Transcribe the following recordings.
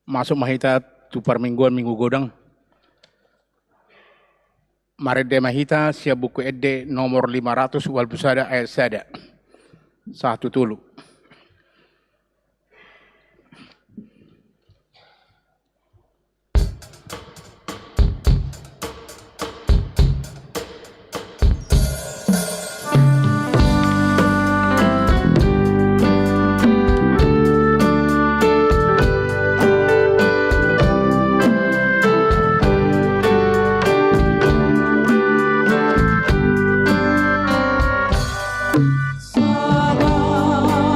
masuk mahita tu permingguan minggu godang. Marede mahita siap buku ede nomor 500 wal busada ayat sada. Satu tulu. Salam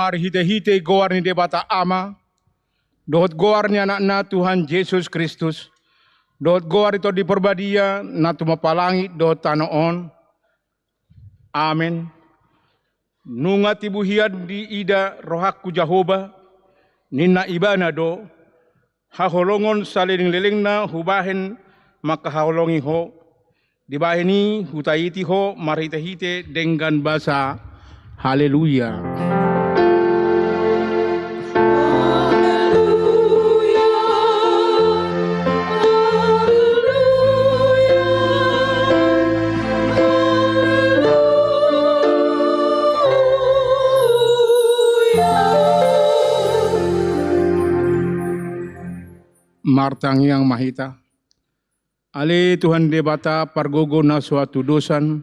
Mari hite-hite goar ni debata ama, dohot goar ni anak na Tuhan Yesus Kristus, dohot goar ito di perbadia na tumapalangit dohot tanoon. Amen. Nunga tibuhian di ida rohakku Jehovah, nina ibana do, haholongon saliling-liling na hubahen makaholongi ho, dibahini hutaiti ho marhite-hite dengan bahasa haleluya. Martang yang mahita. Ale Tuhan debata pargogo na suatu dosan,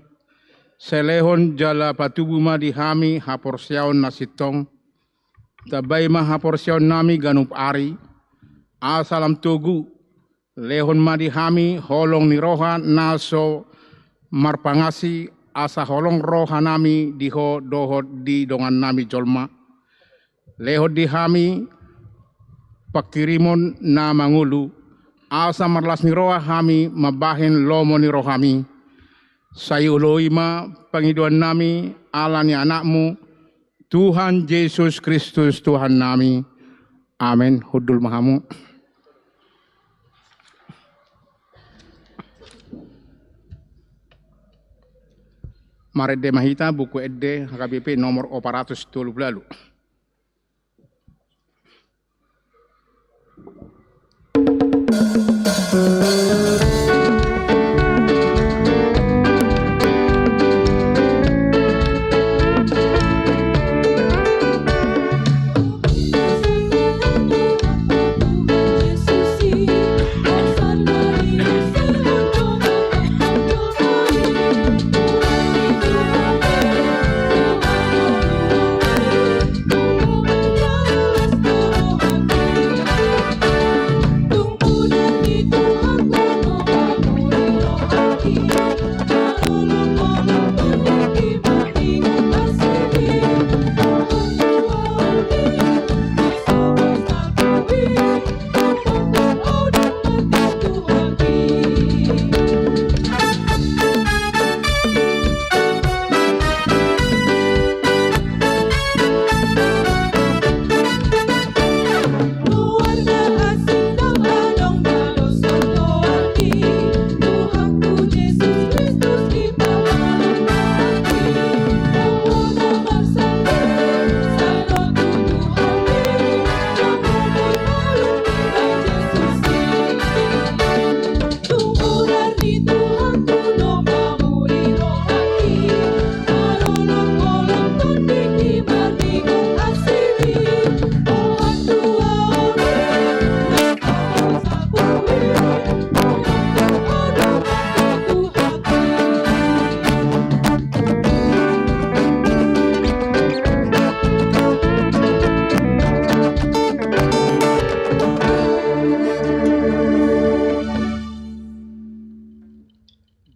selehon jala patubuma dihami haporsiaon na sitong, tabay ma haporsiaon nami ganup ari, asalam tugu, lehon ma dihami holong ni roha naso marpangasi asa holong roha nami diho dohot di dongan nami jolma, lehon dihami pakirimon na mangulu, asa marlas ni roha hami mabahin lomo ni rohami. Sayuloi ma pangiduan nami ala ni anakmu, Tuhan Yesus Kristus Tuhan nami. Amin. Hudul mahamu. Mari demahita buku edde HKBP nomor 412.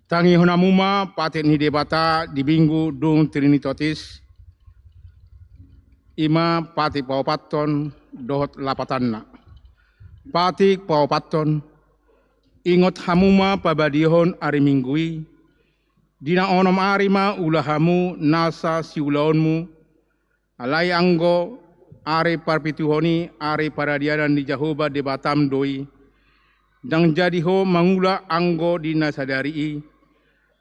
Tangi honamuma paten ni debata di minggu dung trinitotis ima pati paupaton dohot lapatanna. Pati paupaton ingot hamuma pabadihon ari minggui dina onom arima ulahamu nasa siulaonmu alai anggo ari parpituhoni ari paradianan di Jehovah debatam doi dang jadi ho mangula anggo dina sadari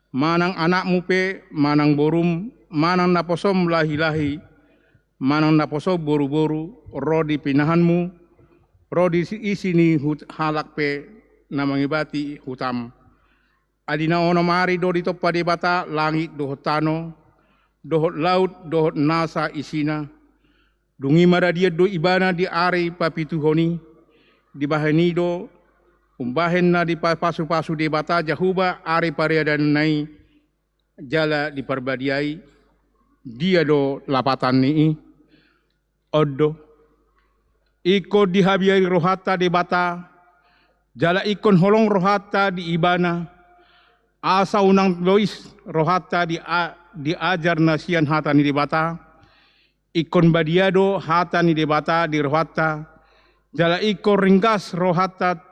manang anakmu pe manang borum manang naposom lahi-lahi manang naposo boru-boru ro di pinahanmu ro di isini halak pe namangibati hutam adina ono mari do di toppa debata langit dohot tano dohot laut dohot nasa isina dungi maradia do ibana di ari papituhoni di bahanido umbahen na di pasu-pasu debata Jehovah ari pariadan nai jala di perbadiai dia do lapatan ni odo iko dihabiari rohata debata jala ikon holong rohata di ibana asa unang lois rohata diajar nasian hata ni debata ikon badiado hata ni debata di rohata, jala ikon ringkas rohata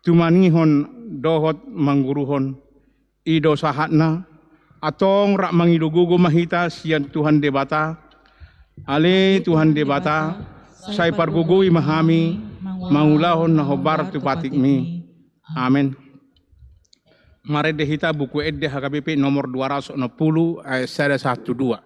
tumanihon dohot mangguruhon, ido sahatna, atong rak mangidugugo mahita sian Tuhan debata, ale Tuhan debata, say pargugui mahami, mangulahon na hobar tupatik mi. Amin. Mari dehita buku edde HKBP nomor 260 ayat 1-2.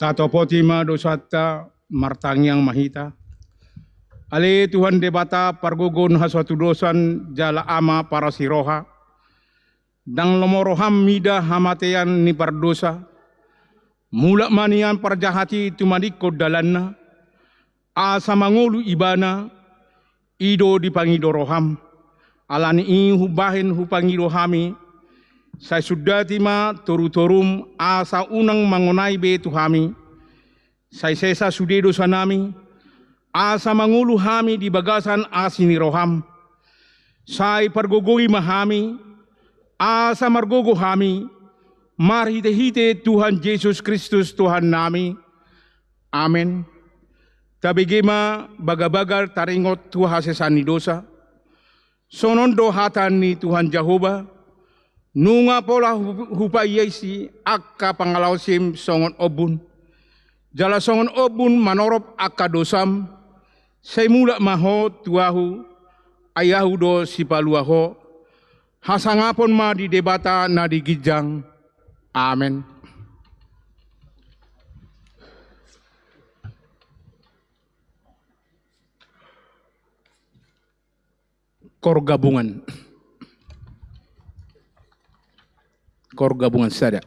Tato potima dosata martangyang mahita. Ale Tuhan debata pargugon haswatu dosan jala ama para siroha. Dang lomoroham mida hamatean ni pardosa. Mula manian parjahati tumadiko dalanna. Asa mangulu ibana. Ido dipangidoroham. Alani hubahin hupangidohami. Saya sudah tima toru-torum asa unang mangonai be tuhami. Saya sesa sude dosa nami. Asa mangulu hami di bagasan asini roham. Saya pergogoi mahami. Asa margogo hami. Marhite-hite Tuhan Yesus Kristus Tuhan nami. Amin. Tabigema baga-bagar taringot Tuhan sesani dosa. Sonon dohatan ni Tuhan Jehovah. Nunga pola hupayesi akka pangalausim songon obun. Jala songon obun manorop akka dosam. Say mula maho tuahu ayahu do sipaluaho. Hasangapon ma di debata na di gijang. Amen. Kor gabungan. Kor gabungan sada.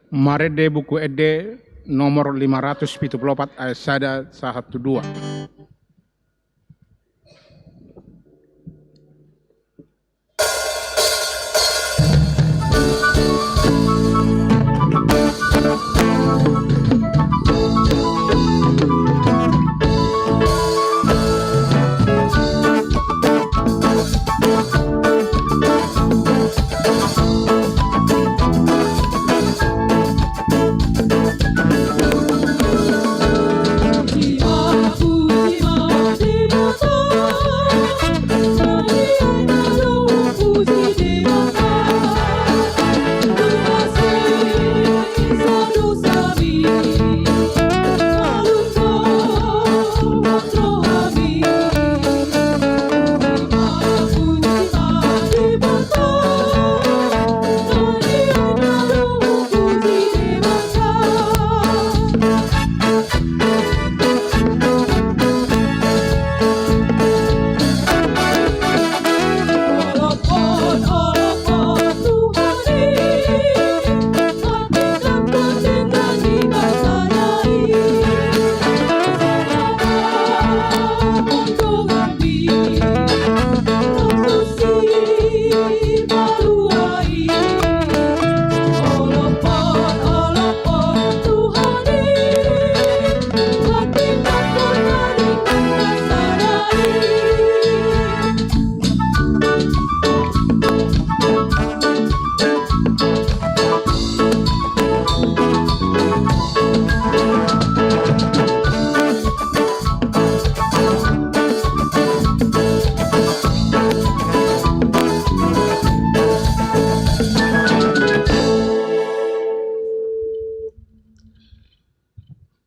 Marede buku ede nomor 574 ayat 1-2.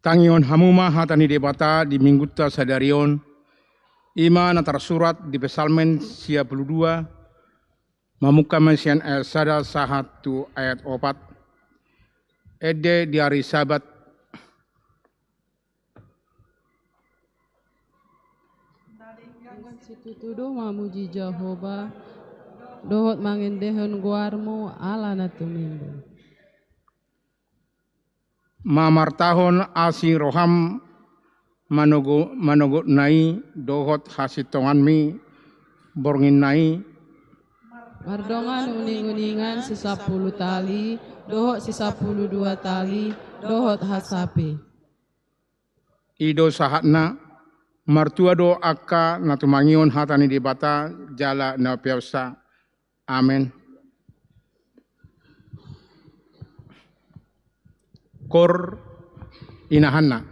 Tangion hamuma hatani debata di mingguta sadarion ima natar surat di pesalmen 52 mamuka mensian ayat 1 ayat 4 ede di hari sabat situtudo mamuji Jehovah dohot mangendehon guarmu ala natumindo mamartahon asing roham manogo nai dohot hasitongan borngin nai mardongan uning-uningan 10 tali dohot 12 tali dohot hasape ido sahatna martua do akka natumangion hatani debata jala na piausa amen. Kor inahanna.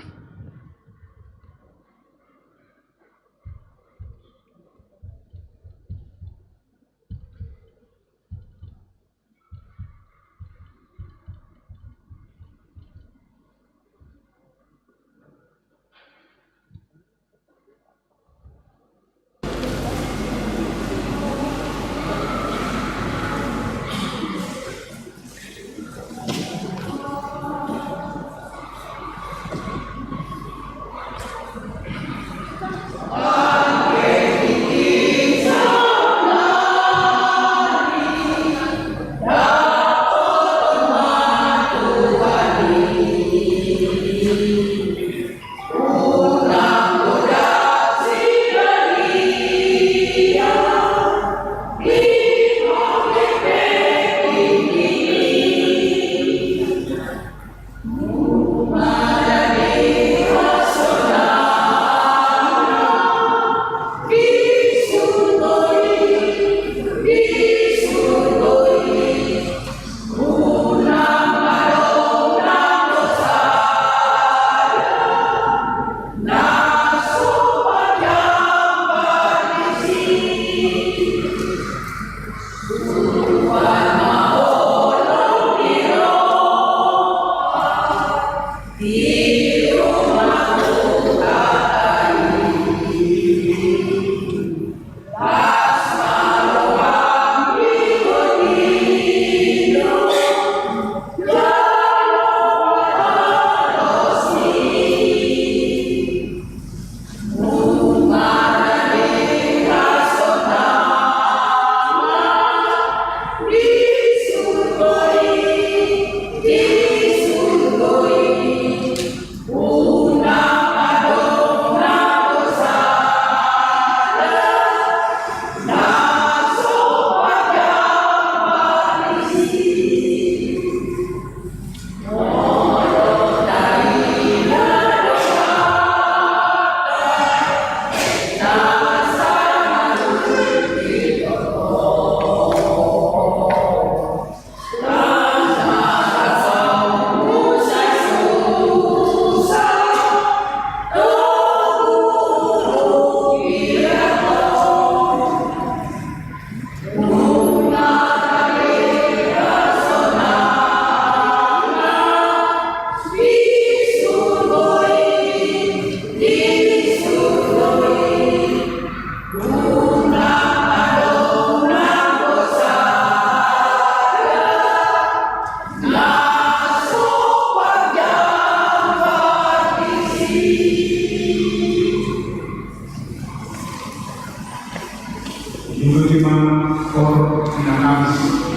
Koordinator.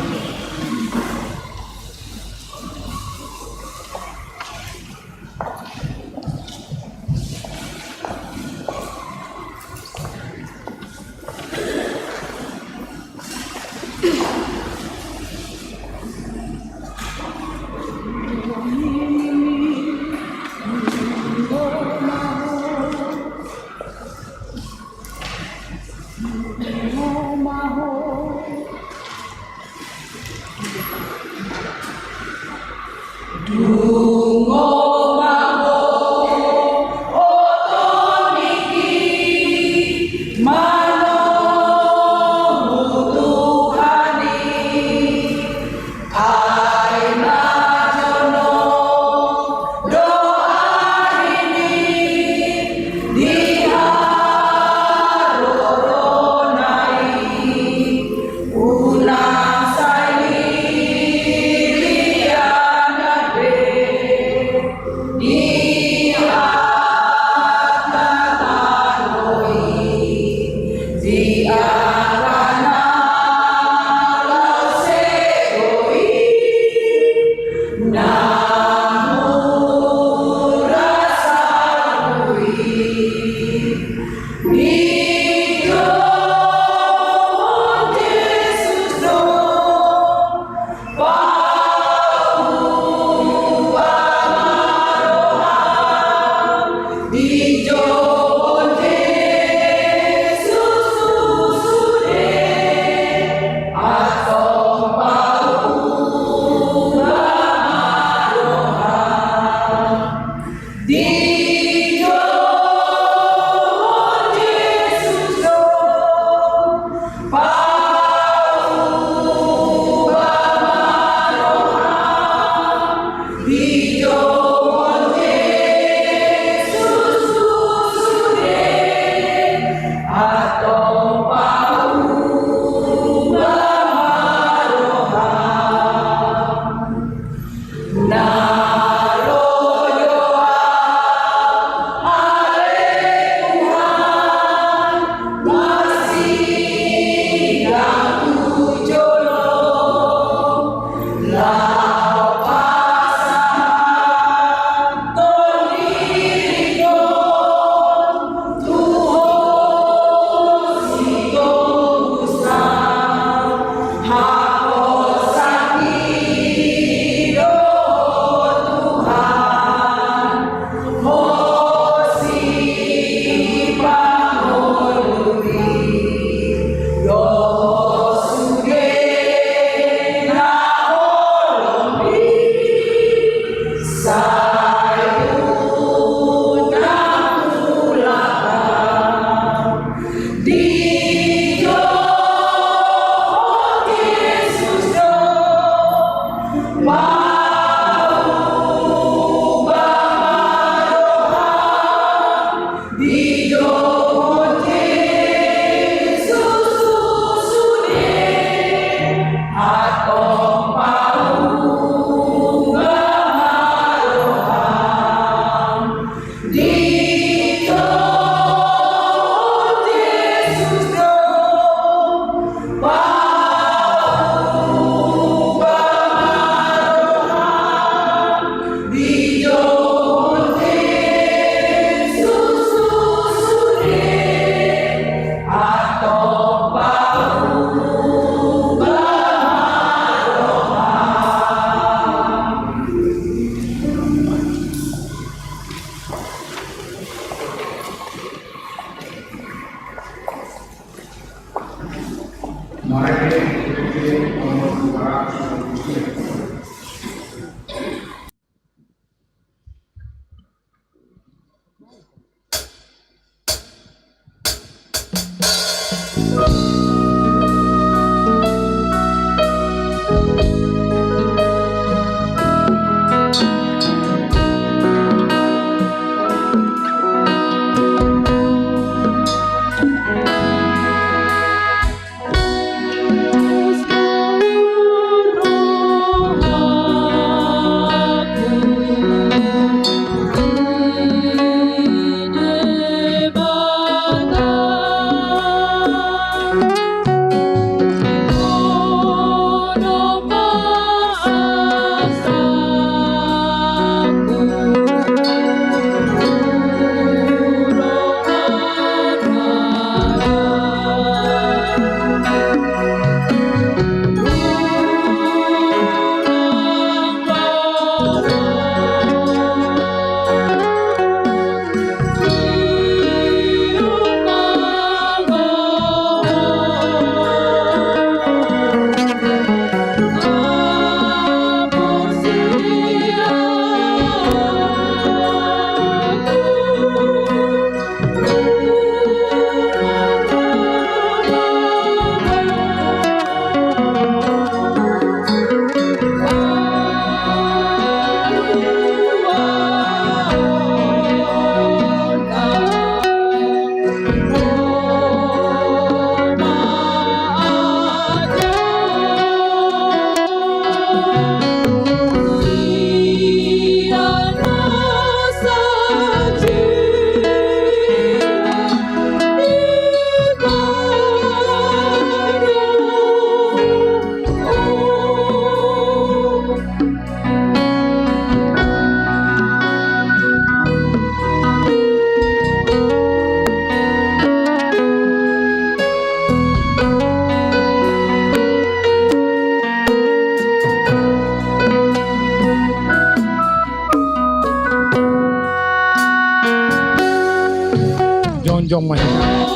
jong mahina.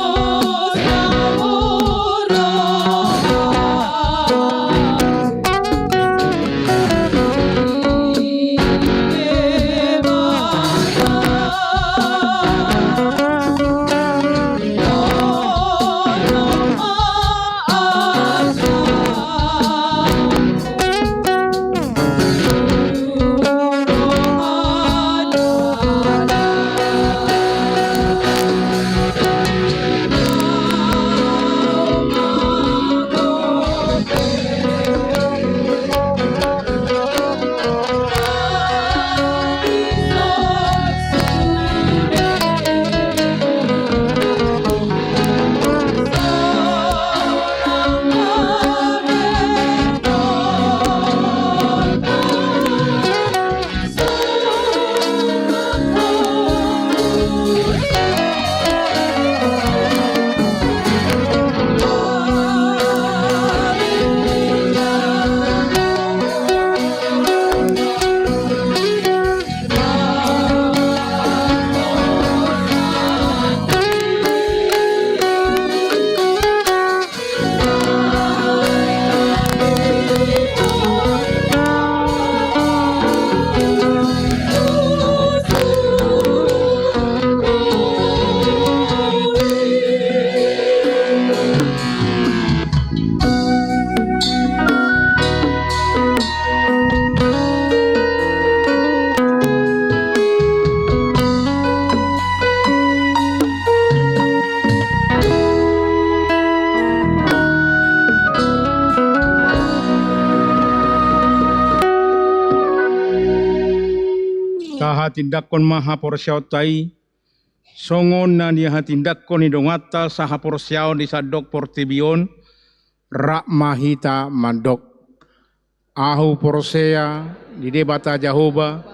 Tindakon maha porsiao tai songon na ni hatindakon ni dongata saha porsiao di sadok portibion rak mahita mandok ahu porsea di debata Jahoba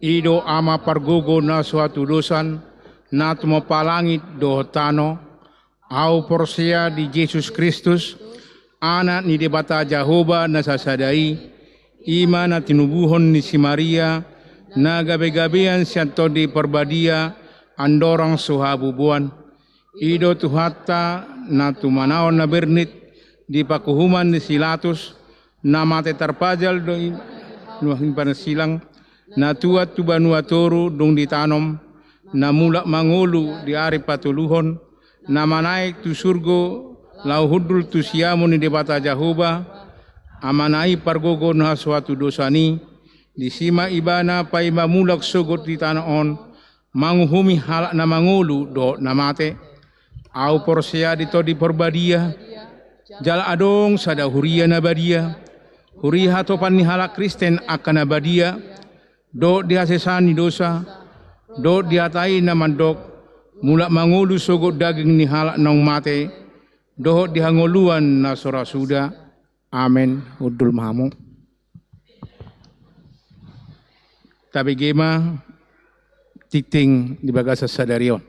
ido ama pargogo na suatu dosan na tumo palangit dohotano au porsea di Yesus Kristus anak ni debata Jahoba na sasadai ima na tinubuhon ni si Maria na gabe-gabean siyanto di perbadia andorang suhabubuan ido tuhata na tumanaon na bernit di pakuhuman ni silatus na mate terpajal dong nuhin panasilang na tuat tubanua toru dong ditanom na mulak mangulu di ari patuluhon na manaik tu surgo lau hudul tu siamu ni debata Jahoba amanai pargogo na suatu dosani di sima ibana pa imamulak sugot di tanaon manguhumi halak na mangulu do namate au porsea dito di perbadia jala adong sada huria na badia huriha topan ni halak Kristen akan na badia do diasesani dosa do diatai na mandok mulak mangulu sugot daging ni halak nong mate do dihangoluan na sorasuda amen udul mahamu. Tapi gema titing di bagasa sadarion.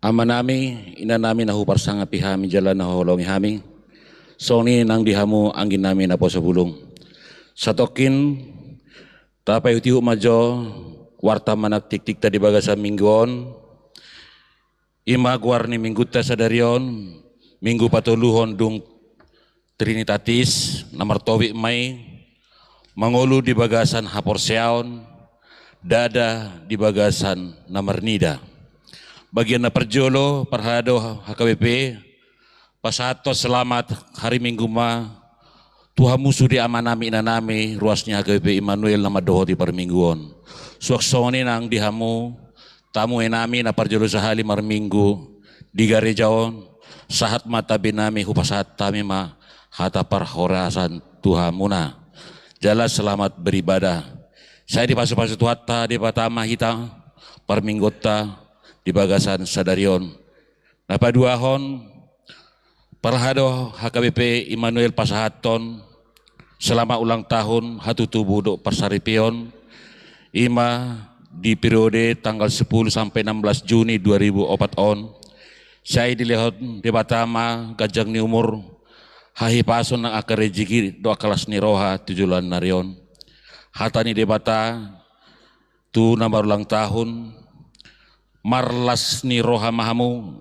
Ama nami, ina nami nahu parsanga pihami jalan nahu holongi hami. Soni nang dihamu anggin nami napo sebulung. Satokin tapay hutihu majo warta manak tik-tik tadi bagasa mingguon. Ima guar ni minggu ta sadarion minggu patuluhon dung Trinitatis namar towi mai mangolu di bagasan haporseaon dada di bagasan namar nida. Bagian na perjolo parhado HKBP pasato selamat hari Minggu ma Tuhan musuh di amanami inanami ruasnya HKBP Immanuel nama doho di permingguon suaksoni nang dihamu tamu enami na perjolo sahali mar minggu di garejaon sahat mata binami hupasat tami ma hata parhorasan Tuhan muna jala selamat beribadah saya di pasu-pasu tuhatta di patama hita perminggota di bagasan sadarion Napaduahon Parhado HKBP Immanuel Pasahaton selama ulang tahun hatutubu do Parsaripion ima di periode tanggal 10 sampai 16 Juni 2004 on. Saya dilihat debatama gajang ni umur hahi pason ng akarejigi do akalas ni roha tujulan narion. Hata ni debata tu nambar ulang tahun marlas ni roha mahamu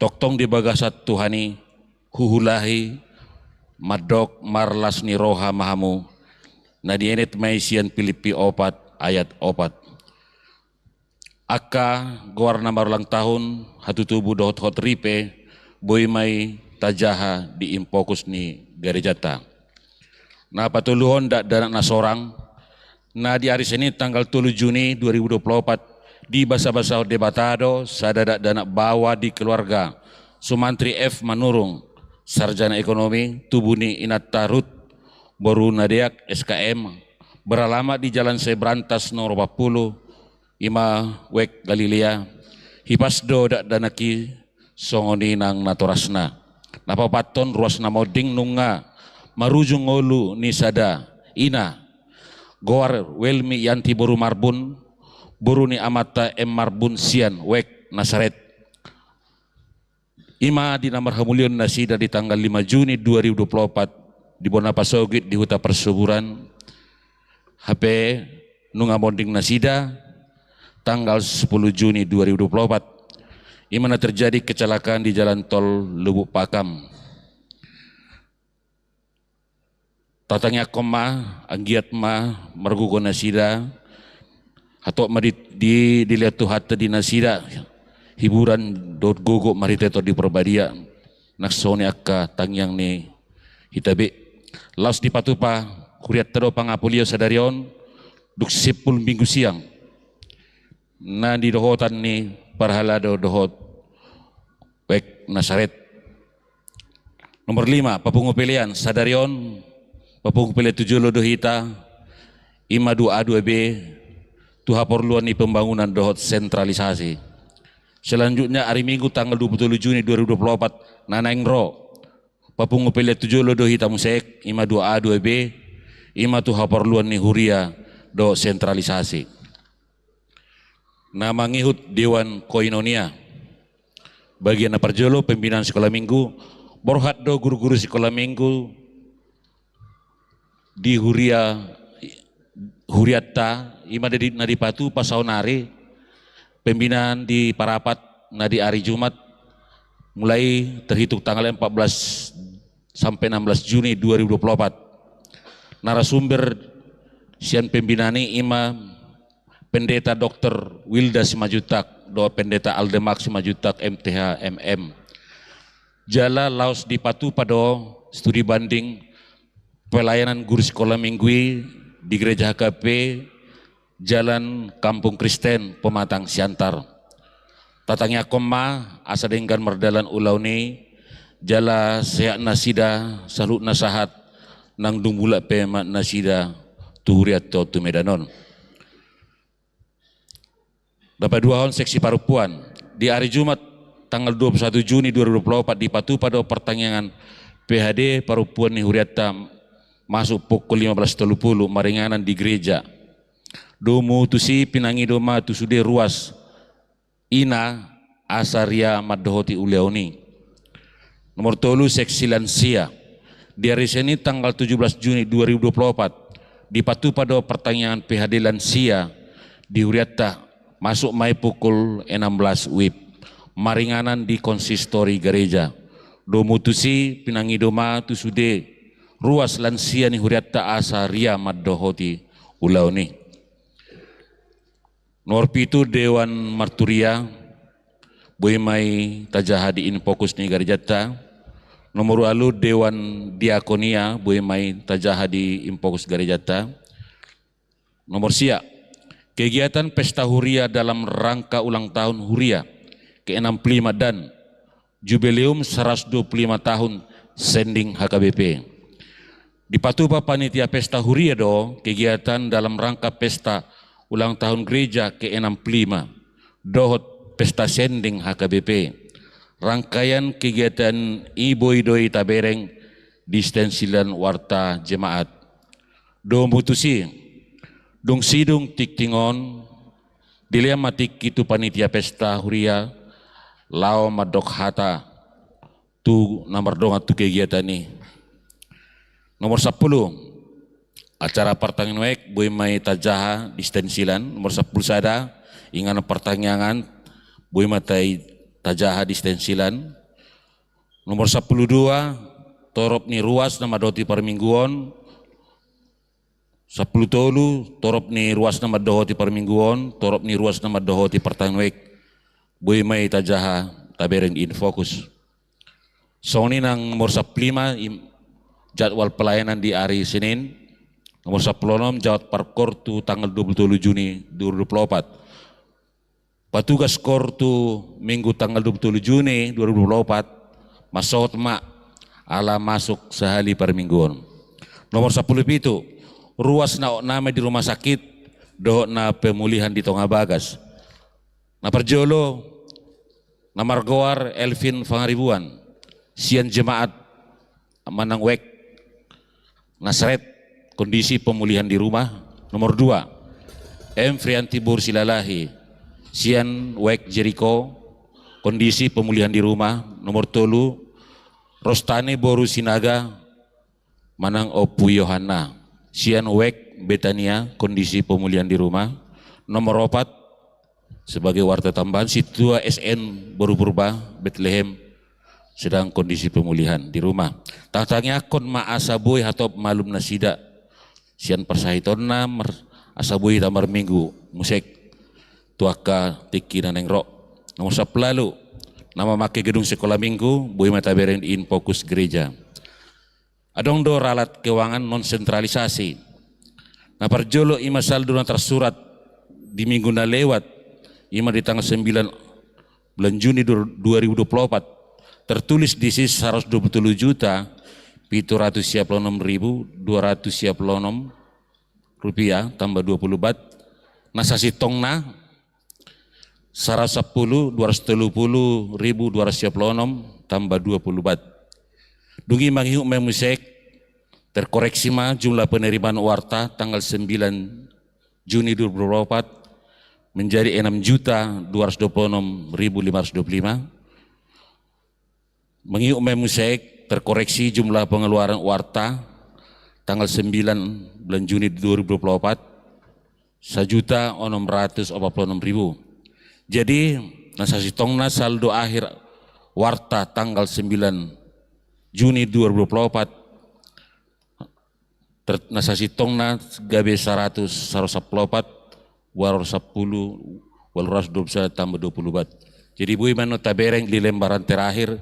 toktong di bagasat Tuhani huhulahi madok marlas ni roha mahamu na dienet maisian Filipi 4 ayat 4. Aka gawar nambar ulang tahun hatutubu dohot hot ripe boy may tajaha di impokus ni garejata. Na patuluhon dak danak na sorang na di hari Senin tanggal 7 Juni 2024 di basa-basa debatado sadada danak bawa di keluarga Sumantri F Manurung sarjana ekonomi tubuni inat tarut boru nadeak SKM beralamat di Jalan Sebrantas nomor 40 ima wek Galilea hipasdo dak danaki songoni nang natorasna napapaton ruas namoding nunga marujung ngolu ni sada ina goar welmi yanti boru marbun boru ni amata marbun sian wek Nasaret ima di nomor hamulion nasida di tanggal 5 Juni 2024 di Bonapasogit di Huta Persuburan HP nunga monding nasida tanggal 10 Juni 2024 imana terjadi kecelakaan di jalan tol Lubuk Pakam. Tatangnya koma anggiat ma mergugo nasida atau dilihat tu hatta di nasida hiburan dot gogo mariteto di perbadia naksoni akka tangyang ni hitabe laos di patupa kuriat tado pangapolio sadarion duk 10 minggu siang na di dohotan ni parhalado dohot wek Nasaret. Nomor 5 papungu pilihan sadarion papungu pilihan 7 dohita ima 2A2B tuha perluan ni pembangunan dohot sentralisasi. Selanjutnya hari Minggu tanggal 27 Juni 2024 Nanaing Ro papungu pilihan 7 dohita musek ima 2A2B ima tuha perluan ni huria do sentralisasi. Nama ngihut Dewan Koinonia bagian parjolo pembinaan sekolah minggu borhat do guru-guru sekolah minggu di huriatta ima di nadipatu pasaunari pembinaan di Parapat nadi hari Jumat mulai terhitung tanggal 14 sampai 16 Juni 2024 narasumber sian pembinaan ini ima Pendeta Dr. Wilda Simajutak do Pendeta Aldemak Simajutak MTH MM jala laos dipatu pada studi banding pelayanan guru sekolah minggu di gereja HKP Jalan Kampung Kristen Pematang Siantar tatangnya koma asa denggan merdalan ulauni jala sehat nasida salut nasahat nang dumbula pemat nasida tuhuriat tu medanon. Dapat 2 tahun seksi parupuan di hari Jumat tanggal 21 Juni 2024 dipatu pada pertanyaan PHD parupuan ni huriatta masuk pukul 15.30 maringanan di gereja domu tusi pinangi doma tusude ruas ina asaria maddohoti uleoni nomor 3 seksi lansia di hari Senin tanggal 17 Juni 2024 dipatu pada pertanyaan PHD lansia di huriatta masuk mai pukul 16 WIB maringanan di konsistori gereja domu tusi pinangi doma tusude ruas lansia ni huriatta asaria maddohoti ulauni. Nomor 7 Dewan Marturia boy mai tajaha di infokus ni garejata. Nomor 8 Dewan Diakonia boy mai tajaha di infokus garejata. Nomor sia kegiatan pesta huria dalam rangka ulang tahun huria ke-65 dan jubileum 125 tahun sending HKBP. Dipatupa panitia pesta huria do kegiatan dalam rangka pesta ulang tahun gereja ke-65 dohot pesta sending HKBP rangkaian kegiatan Iboi-doi Tabereng Distensilan Warta Jemaat. Do mutusi, dong sidung tiktingon, dilia matik itu panitia pesta huria, lao madok hata, tu nomor dong tu kegiatan ini. Nomor 10, acara pertanyaan wek bui mai tajaha distensilan. Nomor 10 sada, ingan pertanyaan bui matai tajaha distensilan. Nomor 12, torop ni ruas nama doti permingguan. 10 tolu torop ni ruas nama dohoti permingguan, torop ni ruas nama dohoti pertangwek. Bui mai tajaha Tabereng in fokus. Soni nang nomor 15 jadwal pelayanan di hari Senin. Nomor 16 jawab parkor tu tanggal 27 Juni 2024. Patugas kor tu minggu tanggal 27 Juni 2024 masot mak ala masuk sehari per mingguan. Nomor 10 itu ruas nama di rumah sakit doh na pemulihan di Tonga Bagas. Na perjolo na margoar Elvin Fangaribuan sian jemaat manang wek nasret kondisi pemulihan di rumah. Nomor 2 M Frianti Bursilalahi sian wek Jericho kondisi pemulihan di rumah. Nomor 3 Rostane Boru Sinaga manang Opu Yohana sian wek Betania kondisi pemulihan di rumah. Nomor 4 sebagai warta tambahan Situa SN Boru Purba Bethlehem sedang kondisi pemulihan di rumah. Tatangnya kon ma asaboy hatop malum nasida sian persahitonna asaboy tamar minggu musik tuaka tiki naneng rok. Nomor 10 lalu nama make gedung sekolah minggu Bui Tabereng in fokus gereja. Adong do ralat keuangan non sentralisasi. Nah perjolo ima saldo na tersurat di minggu na lewat ima di tanggal 9 bulan Juni 2024 tertulis di sisi 127 juta 756.256 rupiah tambah 20 bat. Nasasi tongna 110.230.256 tambah 20 bat. Dungi manghiu memusek terkoreksi ma jumlah penerimaan warta tanggal 9 Juni 2024 menjadi 6.226.525. Manghiu memusek terkoreksi jumlah pengeluaran warta tanggal 9 bulan Juni 2024 1.646.000. Jadi nasasi tongna saldo akhir warta tanggal 9 Juni 2024 nasasi tongna gabe 100 114 210 tambah 20 bat. Jadi Bui Mano Tabereng di lembaran terakhir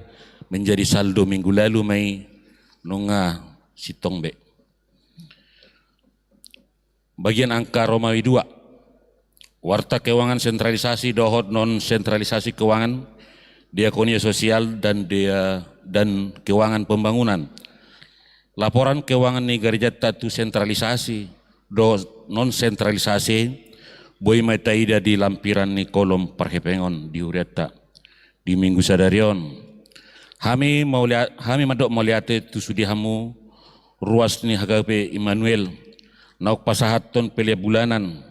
menjadi saldo minggu lalu mai nunga sitong be. Bagian angka Romawi 2 warta keuangan sentralisasi dohot non sentralisasi keuangan diakonia sosial dan keuangan pembangunan. Laporan keuangan negara tatu sentralisasi do non sentralisasi Bui Mataida di lampiran ni kolom perhepengon di Uriata di minggu sadarion. Kami madok melihat tu sudihamu ruas ni hagape Immanuel nauk pasahaton pelia bulanan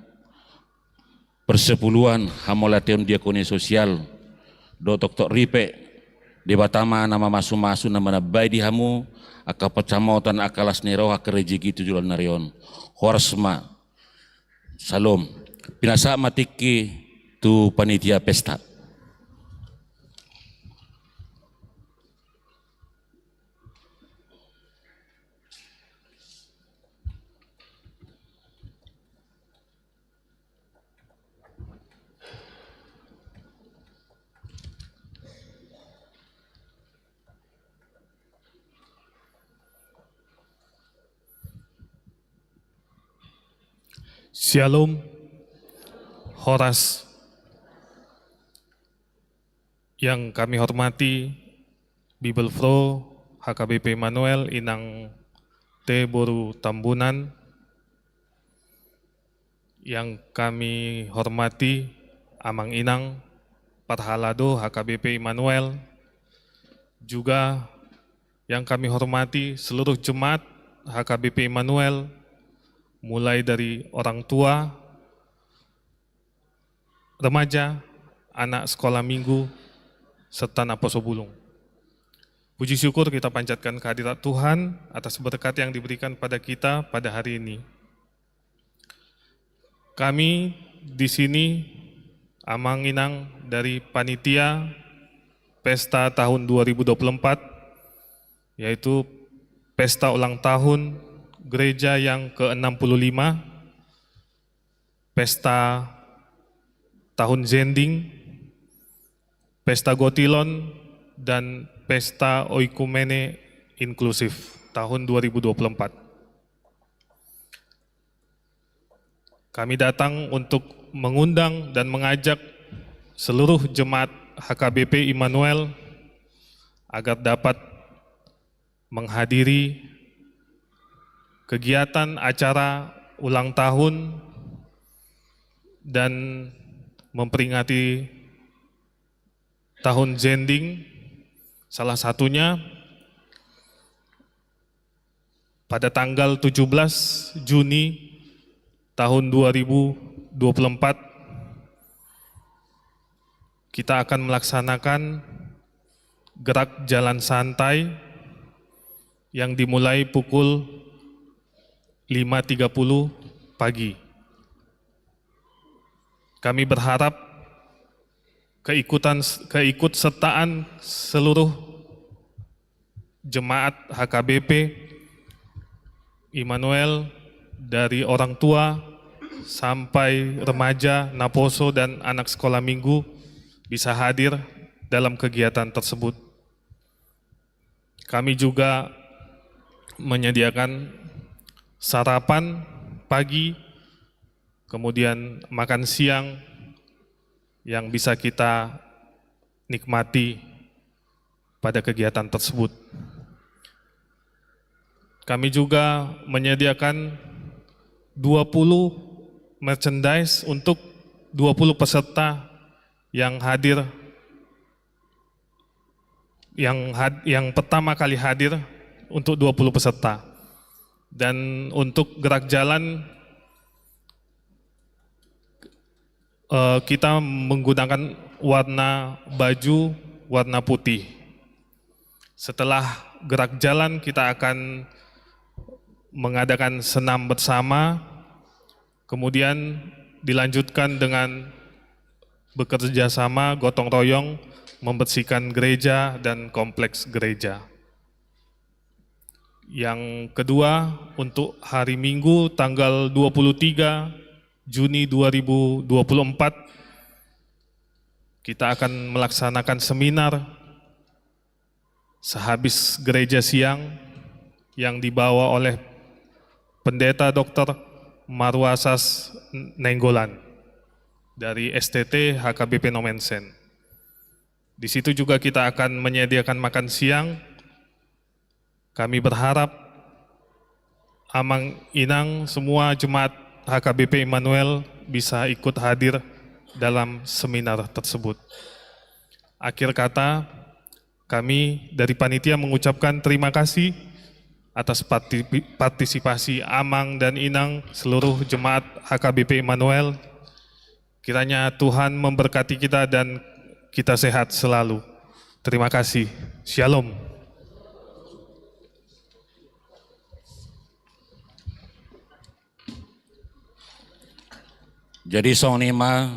persepuluhan hamolateon diakonia sosial do Dr. Ripe di Batama nama masu-masu nama nabai di hamu aka pecamotan akalas nero hakerejigi tujuan narion horsma salom pinasa matiki tu panitia pesta. Shalom, Horas yang kami hormati Bible Flow HKBP Manuel Inang T. Boru Tambunan, yang kami hormati Amang Inang Parhalado HKBP Immanuel, Juga yang kami hormati seluruh jemaat HKBP Immanuel, mulai dari orang tua, remaja, anak sekolah minggu, serta Naposo Bulung. Puji syukur kita panjatkan kehadirat Tuhan atas berkat yang diberikan pada kita pada hari ini. Kami di sini Amang Inang dari panitia Pesta tahun 2024, yaitu Pesta Ulang Tahun Gereja yang ke-65, Pesta Tahun Zending, Pesta Gotilon, dan Pesta Oikumene Inklusif tahun 2024. Kami datang untuk mengundang dan mengajak seluruh jemaat HKBP Immanuel agar dapat menghadiri kegiatan acara ulang tahun dan memperingati tahun Zending, salah satunya pada tanggal 17 Juni tahun 2024 kita akan melaksanakan gerak jalan santai yang dimulai pukul 5.30 pagi. Kami berharap keikutsertaan seluruh jemaat HKBP Immanuel dari orang tua sampai remaja, Naposo, dan anak sekolah minggu bisa hadir dalam kegiatan tersebut. Kami juga menyediakan sarapan pagi, kemudian makan siang yang bisa kita nikmati pada kegiatan tersebut. Kami juga menyediakan 20 merchandise untuk 20 peserta yang hadir, yang pertama kali hadir untuk 20 peserta. Dan untuk gerak jalan kita menggunakan warna baju warna putih. Setelah gerak jalan kita akan mengadakan senam bersama, kemudian dilanjutkan dengan bekerja sama gotong royong membersihkan gereja dan kompleks gereja. Yang kedua, untuk hari Minggu tanggal 23 Juni 2024 kita akan melaksanakan seminar sehabis gereja siang yang dibawa oleh Pendeta Dr. Marwasas Nenggolan dari STT HKBP Nomensen. Di situ juga kita akan menyediakan makan siang. Kami berharap Amang Inang semua jemaat HKBP Immanuel bisa ikut hadir dalam seminar tersebut. Akhir kata, kami dari panitia mengucapkan terima kasih atas partisipasi Amang dan Inang seluruh jemaat HKBP Immanuel. Kiranya Tuhan memberkati kita dan kita sehat selalu. Terima kasih. Shalom. Jadi song nima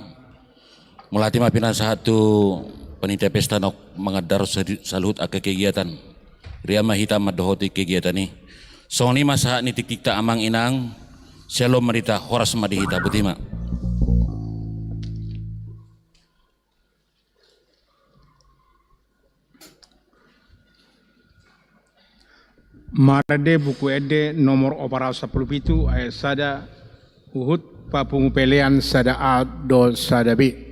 mulati mapinan satu panitia pesta nok mengadar salut ke kegiatan. Ria mahita madohoti kegiatan ini. Song nima saat ni tik-tik Amang Inang shalom merita horas madihita butima. Marade buku ede nomor opera 10 itu ayat sada uhud papungupelean sada A do sada B.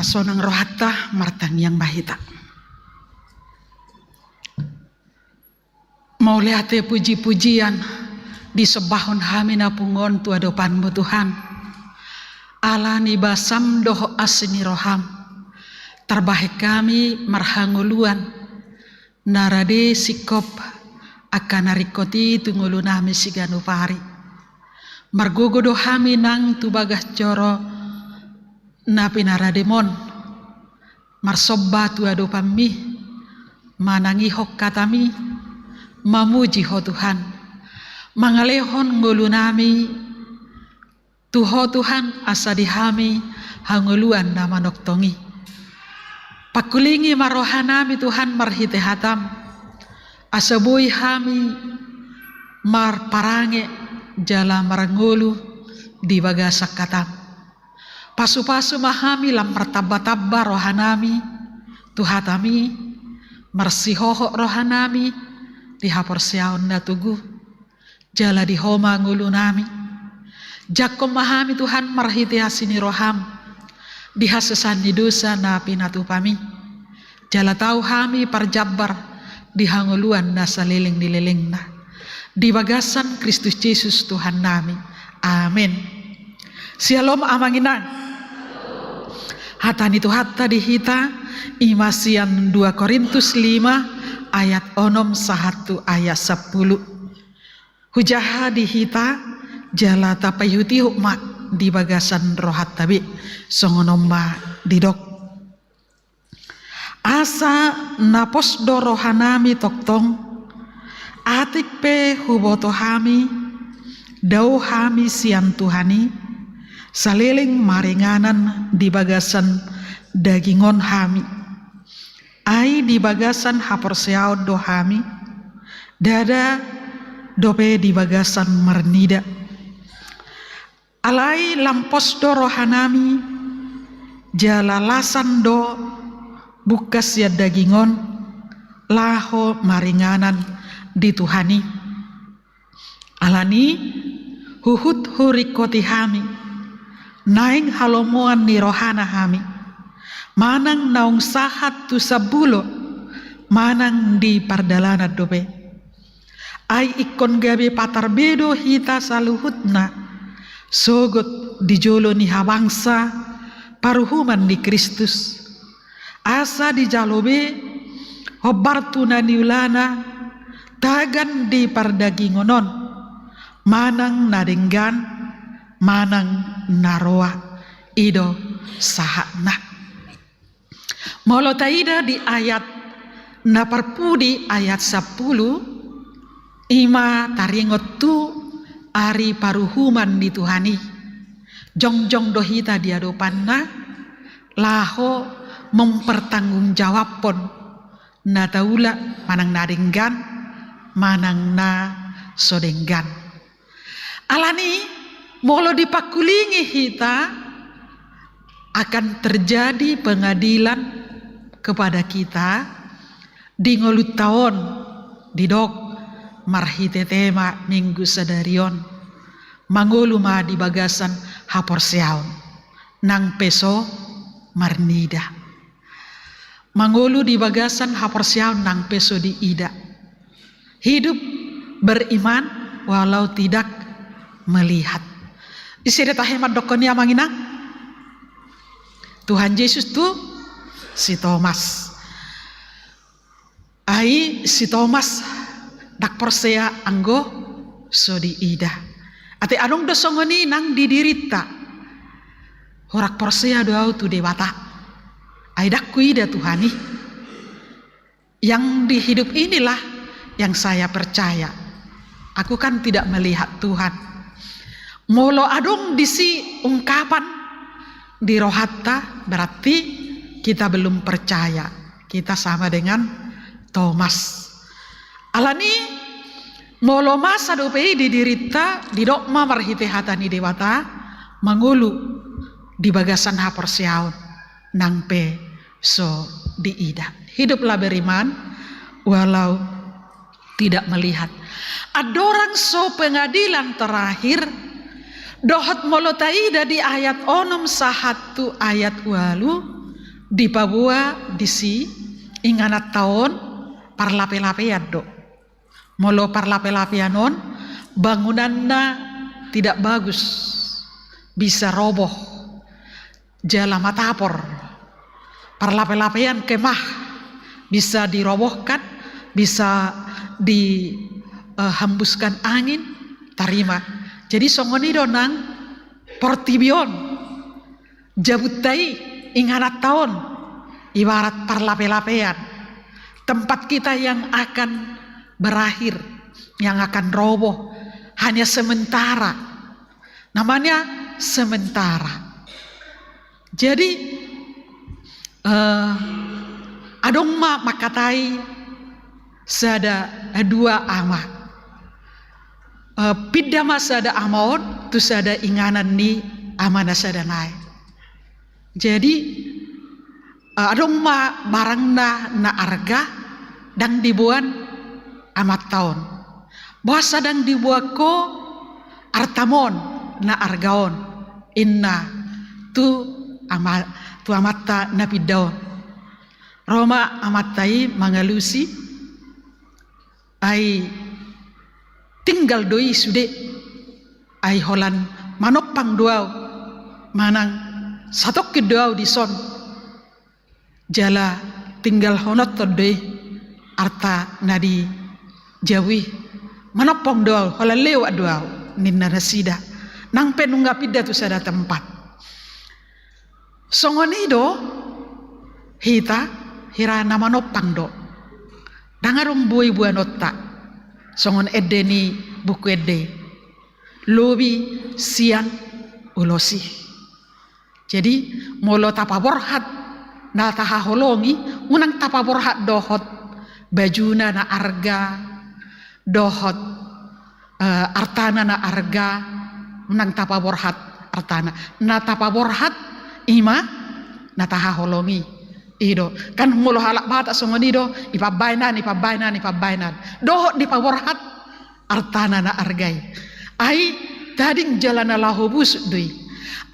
Marsonang rohata martang yang bahita. Mau lihat puji-pujian di sebahon hamina pungon tu adopanmu Tuhan. Allah ni basam doho asini roham. Terbaik kami marhanguluan. Narade sikop akan narikoti tungulu nami siganu pari. Margogo dohami nang tu bagas joro napi narademon. Marsobba tu adopami. Manangi hok katami. Mamuji ho Tuhan. Mangalehon ngulu nami. Tuho Tuhan asa dihami hanguluan nama noktongi. Pakulingi marohanami Tuhan marhite hatam. Asabui hami mar parange jala marangulu di bagasak katam. Pasu-pasu mahami lam pertabba-tabba rohanami tuhatami marsihoho rohanami dihapor siaon na tugu jala di homa ngulu nami. Jakom mahami Tuhan marhite hasini roham dihasesan di dosa na pinatupami. Jala tau hami parjabar dihanguluan na saliling nililing na. Di bagasan Kristus Yesus Tuhan nami. Amin. Shalom amanginan. Hatani tu hatta dihita imasian 2 Korintus 5 ayat 6 1 ayat 10. Hujaha dihita jala tapayuti hukma di bagasan rohat tabi songonomba didok. Asa napos do rohanami toktong atik pe huboto hami dau hami sian Tuhani saliling maringanan di bagasan dagingon hami ai di bagasan hapor seaud do hami dada dope di bagasan marnida. Alai lampos do rohanami jalalasan do bukas ya dagingon laho maringanan di Tuhani. Alani huhut hurikoti hami naing halomoan ni rohana hami manang naung sahat tu sabulo manang di pardalana dobe ai ikon gabe patarbedo hita saluhutna sogot dijolo ni habangsa paruhuman di Kristus asa di jalobe hobartu na niulana tagan di pardagingonon manang nadenggan manang naroa ido sahana. Molo taida di ayat naparpudi ayat 10 ima taringot tu ari paruhuman di Tuhani jongjong dohita di adopanna laho mempertanggungjawabpon na taula manang nadenggan manang na sodenggan. Alani molo dipakulingi hita akan terjadi pengadilan kepada kita di ngolut tahun didok marhite tema minggu sadarion mangulu ma di bagasan hapor seaun nang peso marnida mangulu di bagasan hapor seaun nang peso di ida hidup beriman walau tidak melihat. Isi data hemat dokoni amangina Tuhan Yesus tu si Thomas ai si Thomas dak persea anggo so di ida ate anong dosongoni nang didirita horak persea doau tu dewata ai dak kuida Tuhani yang di hidup inilah yang saya percaya. Aku kan tidak melihat Tuhan molo adong disi ungkapan di rohata berarti kita belum percaya, kita sama dengan Thomas. Alani molo masa dopei didirita di dokma marhite hatani dewata mangulu di bagasan hapor seaun nang pe so di ida. Hiduplah beriman walau tidak melihat. Adorang so pengadilan terakhir dohot molo taida di ayat 6 1 ayat 8 di Papua disi inganat tahun parlape-lapean do. Molo parlape-lapeanon bangunannya tidak bagus, bisa roboh, jala matapor, parlape-lapean kemah bisa dirobohkan, bisa dihembuskan angin, tarima. Jadi songoni donang portibion jabutai inganat tahun ibarat parlape-lapean, tempat kita yang akan berakhir, yang akan roboh, hanya sementara, namanya sementara. Jadi adong makatai sada dua ama pidama sada amaon tu sada inganan ni amana sada naik. Jadi adong barang na arga dan dibuan amat tahun. Bahwa sadang dibuat ko artamon na argaon inna tu amata na pidaon. Roma amatai mangalusi ay tinggal doi sude ay holan manopang duaw manang satok ke duaw di son jala tinggal honot todoi arta nadi jawi manopong duaw holan lewat duaw ninna nasida nang penungga pida tu sada tempat songonido hita hirana manopang do dangarong buay buanota songon edeni buku ede lobi siang ulosi. Jadi molo tapa borhat na taha holongi unang tapa borhat dohot bajuna na arga dohot artana na arga unang tapa borhat artana na tapa borhat ima na taha holongi ido kan molo halak bata songonido ipabainan dohot di paborhat artana na argai ai tading jalana lahobus dui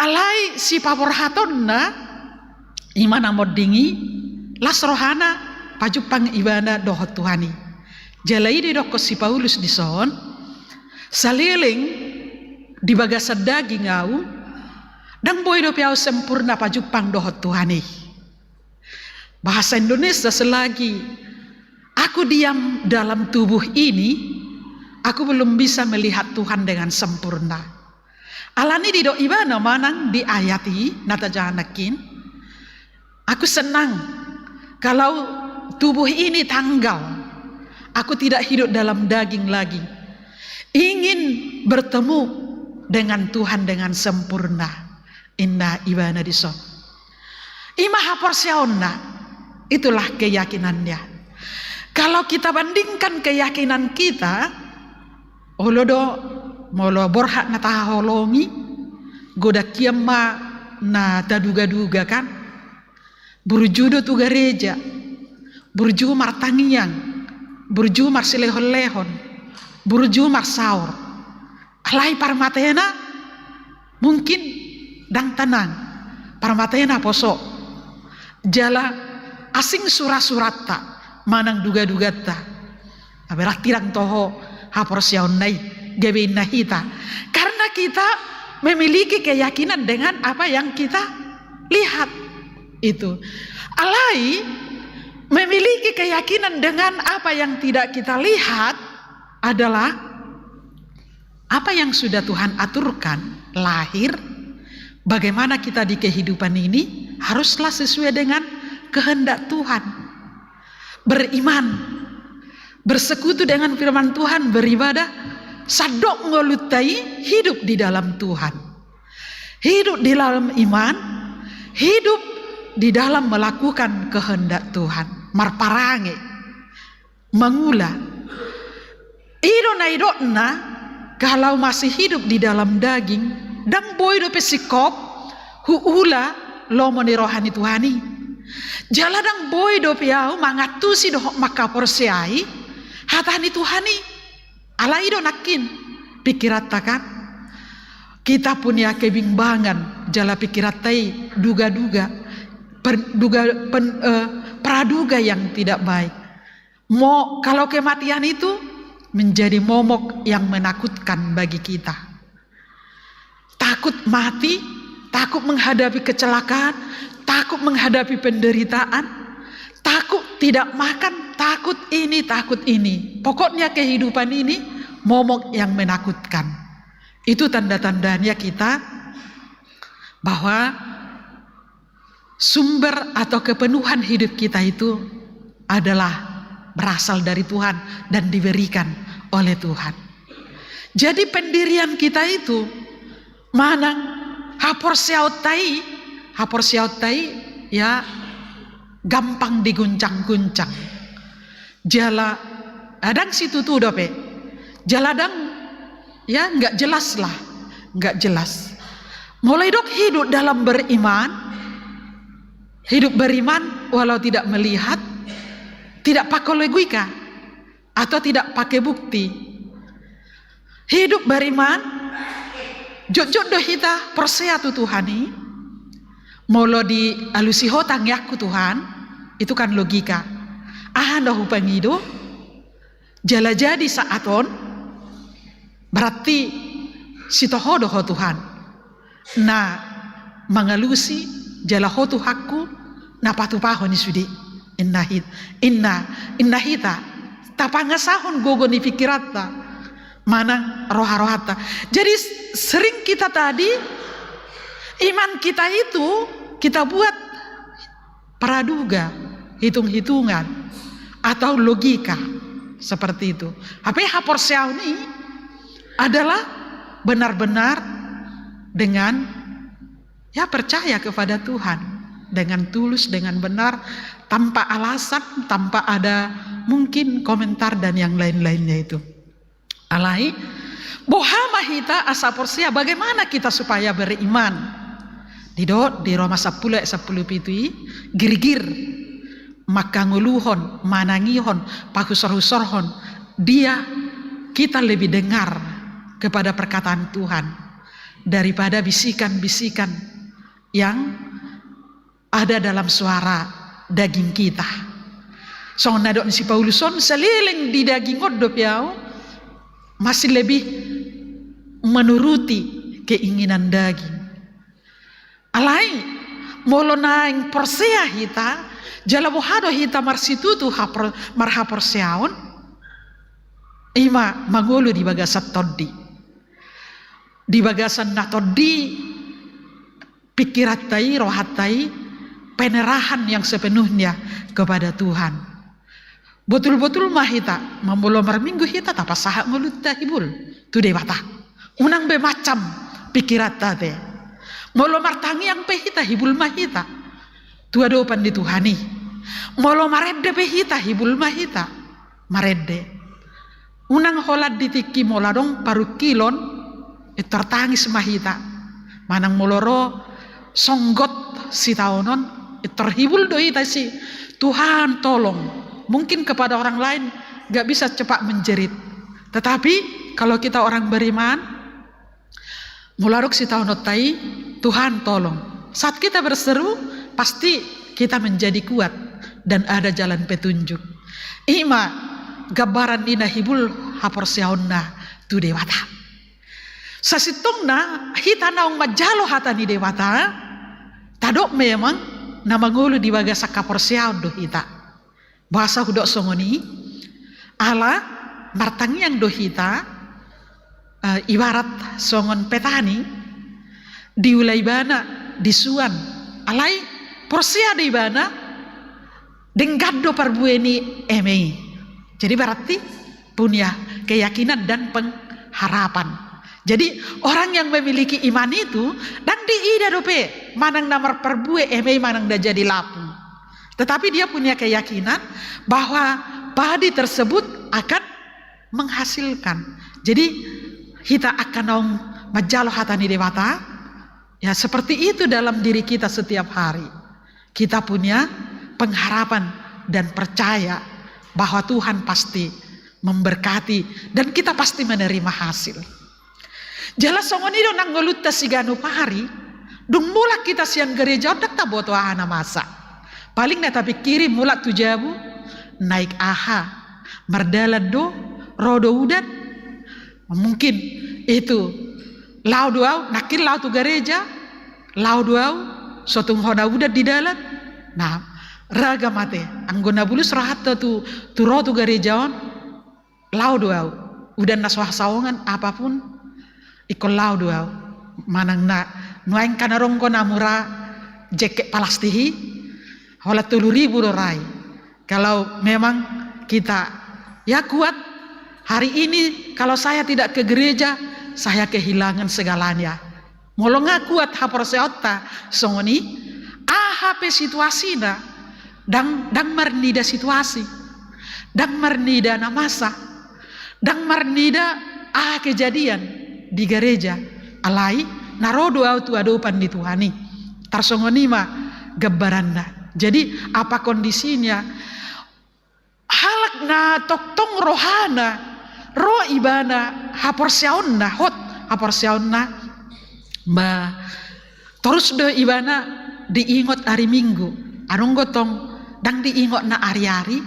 alai si paborhaton na imana modingi lasrohana pajupang ibana dohot tuhani jalai di doko si Paulus di son saliling di bagasa daging au dan boy do piau sempurna pajupang dohot tuhani. Bahasa Indonesia selagi aku diam dalam tubuh ini, aku belum bisa melihat Tuhan dengan sempurna. Alani di do ibana manang di ayati nata janakin. Aku senang kalau tubuh ini tanggal. Aku tidak hidup dalam daging lagi. Ingin bertemu dengan Tuhan dengan sempurna. Inna ibana dison. Imaha porsiaonna. Itulah keyakinannya. Kalau kita bandingkan keyakinan kita, olodo molo borhak na taholongi, goda kiamma na taduga-duga kan, burjudo tu gereja, burju martangiang, burju marsilehon-lehon, burju marsaur, alai parmatena mungkin dang tanang, parmatena posok, jala asing surat-surata manang duga-dugata aberak tirang toho haporsiaon nai gabein nahita karena kita memiliki keyakinan dengan apa yang kita lihat itu alai memiliki keyakinan dengan apa yang tidak kita lihat adalah apa yang sudah Tuhan aturkan lahir bagaimana kita di kehidupan ini haruslah sesuai dengan kehendak Tuhan, beriman, bersekutu dengan firman Tuhan, beribadah, sadok ngolutai hidup di dalam Tuhan, hidup di dalam iman, hidup di dalam melakukan kehendak Tuhan, marparange, mengula. Idona kalau masih hidup di dalam daging, dan boy do pesikop, huula lo moni rohani Tuhani. Jaladang boy do piau mangatusi do maka porsiai hatani Tuhani alai do nakin pikiratakan kita punya kebimbangan jala pikiratai duga-duga praduga yang tidak baik. Kalau kematian itu menjadi momok yang menakutkan bagi kita. Takut mati, takut menghadapi kecelakaan, takut menghadapi penderitaan, takut tidak makan, takut ini. Pokoknya kehidupan ini momok yang menakutkan. Itu tanda-tandanya kita bahwa sumber atau kepenuhan hidup kita itu adalah berasal dari Tuhan dan diberikan oleh Tuhan. Jadi pendirian kita itu manang hapor siautai ya gampang diguncang-guncang. Jala adang situ tuh dope. Jaladang ya nggak jelas lah, nggak jelas. Mulai dok hidup dalam beriman, hidup beriman walau tidak melihat, tidak pakai logika atau tidak pakai bukti. Hidup beriman, jod do hita persea tu Tuhani, molo di alusi hotang yaku Tuhan, itu kan logika. Anda hupangido, jala jadi saaton, berarti sitohodo ho Tuhan. Nah, mengalusi jala hotu hakku, napatu pahoni sudi. Inna hita tapangasahon gogo ni fikirata manang roha-rohata. Jadi sering kita tadi iman kita itu kita buat praduga, hitung-hitungan atau logika seperti itu. Tapi hapor seau ini adalah benar-benar dengan ya percaya kepada Tuhan dengan tulus, dengan benar, tanpa alasan, tanpa ada mungkin komentar dan yang lain-lainnya itu. Alai, bohama hita asa porsia bagaimana kita supaya beriman. Di Roma 10 pitui girgir maka nguluhon, manangihon, pahusor-husorhon, dia kita lebih dengar kepada perkataan Tuhan daripada bisikan-bisikan yang ada dalam suara daging kita. So nadok si Pauluson seliling di daging odop yao masih lebih menuruti keinginan daging. Alai molo naing persea hita jalabohado hita marsitutu marhapor seaon ima mangulu di bagasan toddi. Di bagasan natoddi pikiratai rohatai penerahan yang sepenuhnya kepada Tuhan. Betul-betul mahita memulomar minggu hita tapa sahak ngelut hibul tu dewata. Unang be macam pikirat tade. Molomar tangi yang pehita hibul mahita. Tu adopan di Tuhani. Molomar edde pehita hibul mahita. Maredde. Unang holat ditiki moladong paru kilon tertangis mahita. Manang moloro songgot si taonon terhibul doi tasi Tuhan tolong. Mungkin kepada orang lain gak bisa cepat menjerit, tetapi kalau kita orang beriman mularuk si taonot tai Tuhan tolong. Saat kita berseru pasti kita menjadi kuat dan ada jalan petunjuk. Ima gabaran ina hibul hapor seaonna tu dewata. Sasitungna hita naung majalo hatani dewata tadok memang nama ngulu di bagasa kapor seaon do hita. Bahasa hudok songoni ala martangi yang do hita ibarat songon petani diulai bana disuan alai porsia di bana denggado parbueni emei. Jadi berarti punya keyakinan dan pengharapan. Jadi orang yang memiliki iman itu dan diida dope manang namar perbue emei manang dah jadi lapu. Tetapi dia punya keyakinan bahwa padi tersebut akan menghasilkan. Jadi kita akan naung majalo hatani dewata. Ya seperti itu dalam diri kita setiap hari. Kita punya pengharapan dan percaya bahwa Tuhan pasti memberkati dan kita pasti menerima hasil. Jala songonido nang ngolutta sigano pahari Dung mulak kita sian gereja dak ta boto ahana masa. Paling na tapi kiri mulak tujabu naik aha mardala do rodo udan. Mungkin itu lau duau nakil lau tu gereja lau duau sotung hoda udan di dalam. Nah raga mate anggona bulus rahatta tu rodo gerejaon lau duau udan naswah sawangan apapun ikon lau duau manang na nuaing kanarongko namura jekek palastihi hola 3.000 dorai. Kalau memang kita ya kuat hari ini, kalau saya tidak ke gereja saya kehilangan segalanya. Molo nga kuat hapor seotta songoni HP situasi na dang marnida situasi dang marnida na masa dang marnida kejadian di gereja alai narodo au adopan di Tuhani tarsongoni ma gebaranda. Jadi apa kondisinya halak na toktong rohana ro ibana hapor siaonna hot hapor siaonna ba terus do ibana diingot hari Minggu anong gotong dang diingot na ari-ari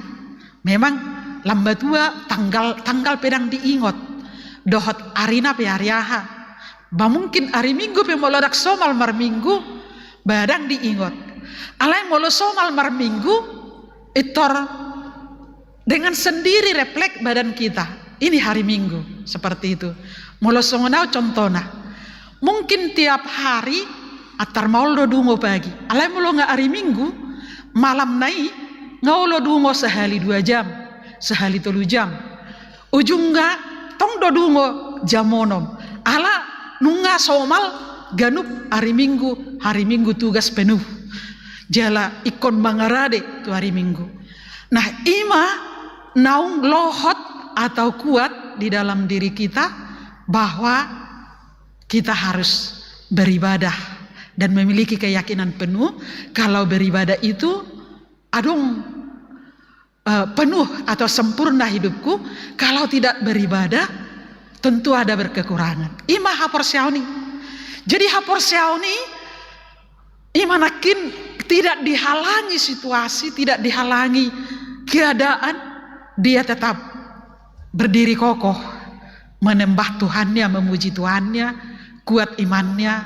memang lambat tua tanggal pedang diingot dohot arina pe ariaha. Ba mungkin hari Minggu pe molodak somal mar Minggu badang diingot. Alai molo somal mar Minggu itor dengan sendiri refleks badan kita. Ini hari Minggu seperti itu. Molo songonau contohna. Mungkin tiap hari atar maul do dungo pagi. Alai molo nga hari Minggu malam nai ngaulo dungo sehali 2 jam, sehali 3 jam. Ujung nga tong do dungo jamonom. Ala nunga somal ganup hari Minggu tugas penuh jala ikon mangarade tu hari Minggu. Nah ima naung lohot atau kuat di dalam diri kita bahwa kita harus beribadah dan memiliki keyakinan penuh kalau beribadah itu adung penuh atau sempurna hidupku. Kalau tidak beribadah tentu ada berkekurangan. Ima hapor siauni. Jadi hapor siauni ima nakin tidak dihalangi situasi, tidak dihalangi keadaan, dia tetap berdiri kokoh menembah Tuhannya, memuji Tuhannya, kuat imannya,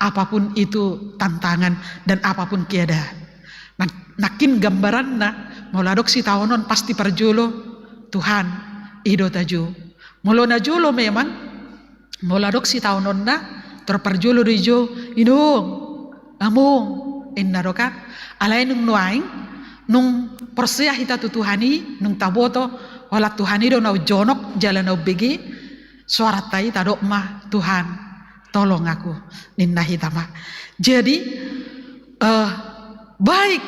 apapun itu tantangan dan apapun keadaan. Nakin gambaranna moladok si taonon pasti perjolo Tuhan ido taju. Molo na jolo memang moladok si taonon na terperjolo rijo inung amung innaroka alai nung nuaing nung persia hita tu Tuhani nung taboto wala Tuhani do nau jonok jalan nau begi suara tai tadok mah Tuhan tolong aku ninna hitama. Jadi baik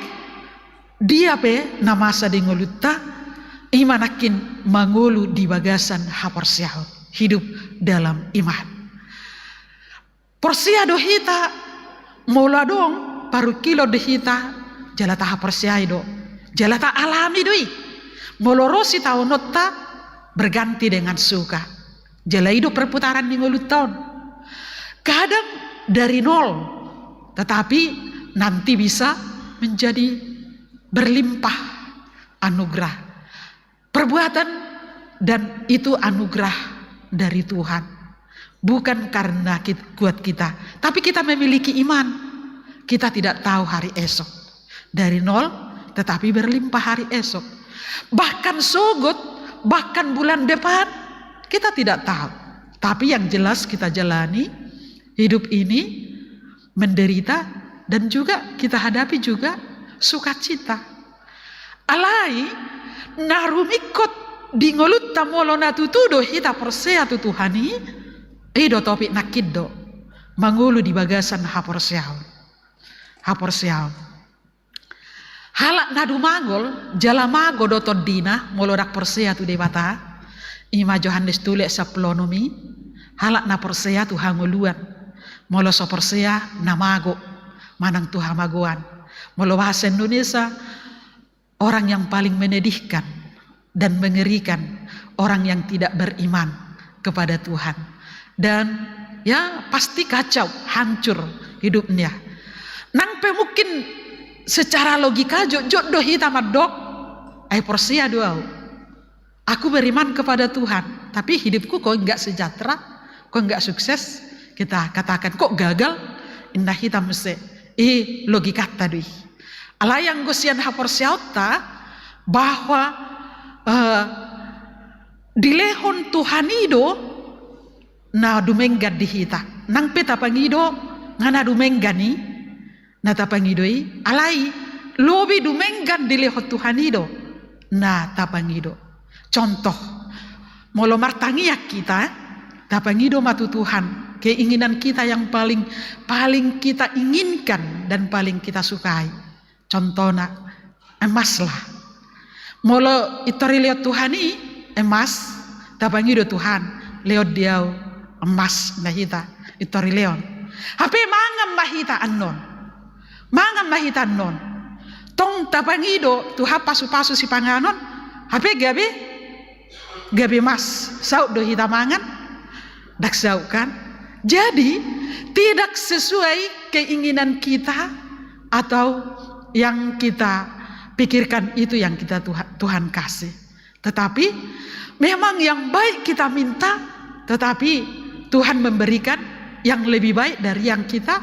dia pe namasa di ngoluta imanakin mangulu di bagasan hapor siahot hidup dalam iman. Porsia do hita moladong paru kilo de hita jalata hapor siai do jalata alami doi molorosi taonotta berganti dengan suka jalaido perputaran di mulut tahun kadang dari nol tetapi nanti bisa menjadi berlimpah anugerah perbuatan dan itu anugerah dari Tuhan bukan karena kuat kita tapi kita memiliki iman. Kita tidak tahu hari esok dari nol tetapi berlimpah hari esok bahkan sogot bahkan bulan depan kita tidak tahu tapi yang jelas kita jalani hidup ini menderita dan juga kita hadapi juga sukacita alai narumikot di ngolut tamolo natutudo hita persea tu Tuhani ido topik nakiddo mangulu di bagasan hapor siao halak nadu mangol jala mago do todina molodak persea tu debata ima Johannes tulek saplonomi halak na persea tu hangoluan molo so persea na mago manang tu hamagoan molo bahasa Indonesia orang yang paling menyedihkan dan mengerikan orang yang tidak beriman kepada Tuhan dan ya pasti kacau hancur hidupnya. Nang pe mungkin secara logika jodoh hita madok ai porsia doa. Aku beriman kepada Tuhan, tapi hidupku kok enggak sejahtera, kok enggak sukses. Kita katakan kok gagal, indah hita mesti logika tadi. Ala yang gosian haporsiauta bahwa dilehon Tuhan ido na dumenggan di hita. Nang peta pangido ngana dumenggani na tapangidoi alai lobi dumenggan dilehon Tuhan ido na tapangido. Contoh, molo martangiak kita, tapangido matu Tuhan, keinginan kita yang paling kita inginkan dan paling kita sukai. Contohnya, emas lah. Molo itori lihat Tuhan ini, emas, tapangido Tuhan, lihat dia emas nahita, itori leon. Hape mangam mahita anon, mangam mahita anon. Tong tapangido, tuha pasu-pasu si panganon, hape gabe mas, sauk do hita mangan, dak sauk kan. Jadi tidak sesuai keinginan kita atau yang kita pikirkan itu yang kita Tuhan kasih. Tetapi memang yang baik kita minta, tetapi Tuhan memberikan yang lebih baik dari yang kita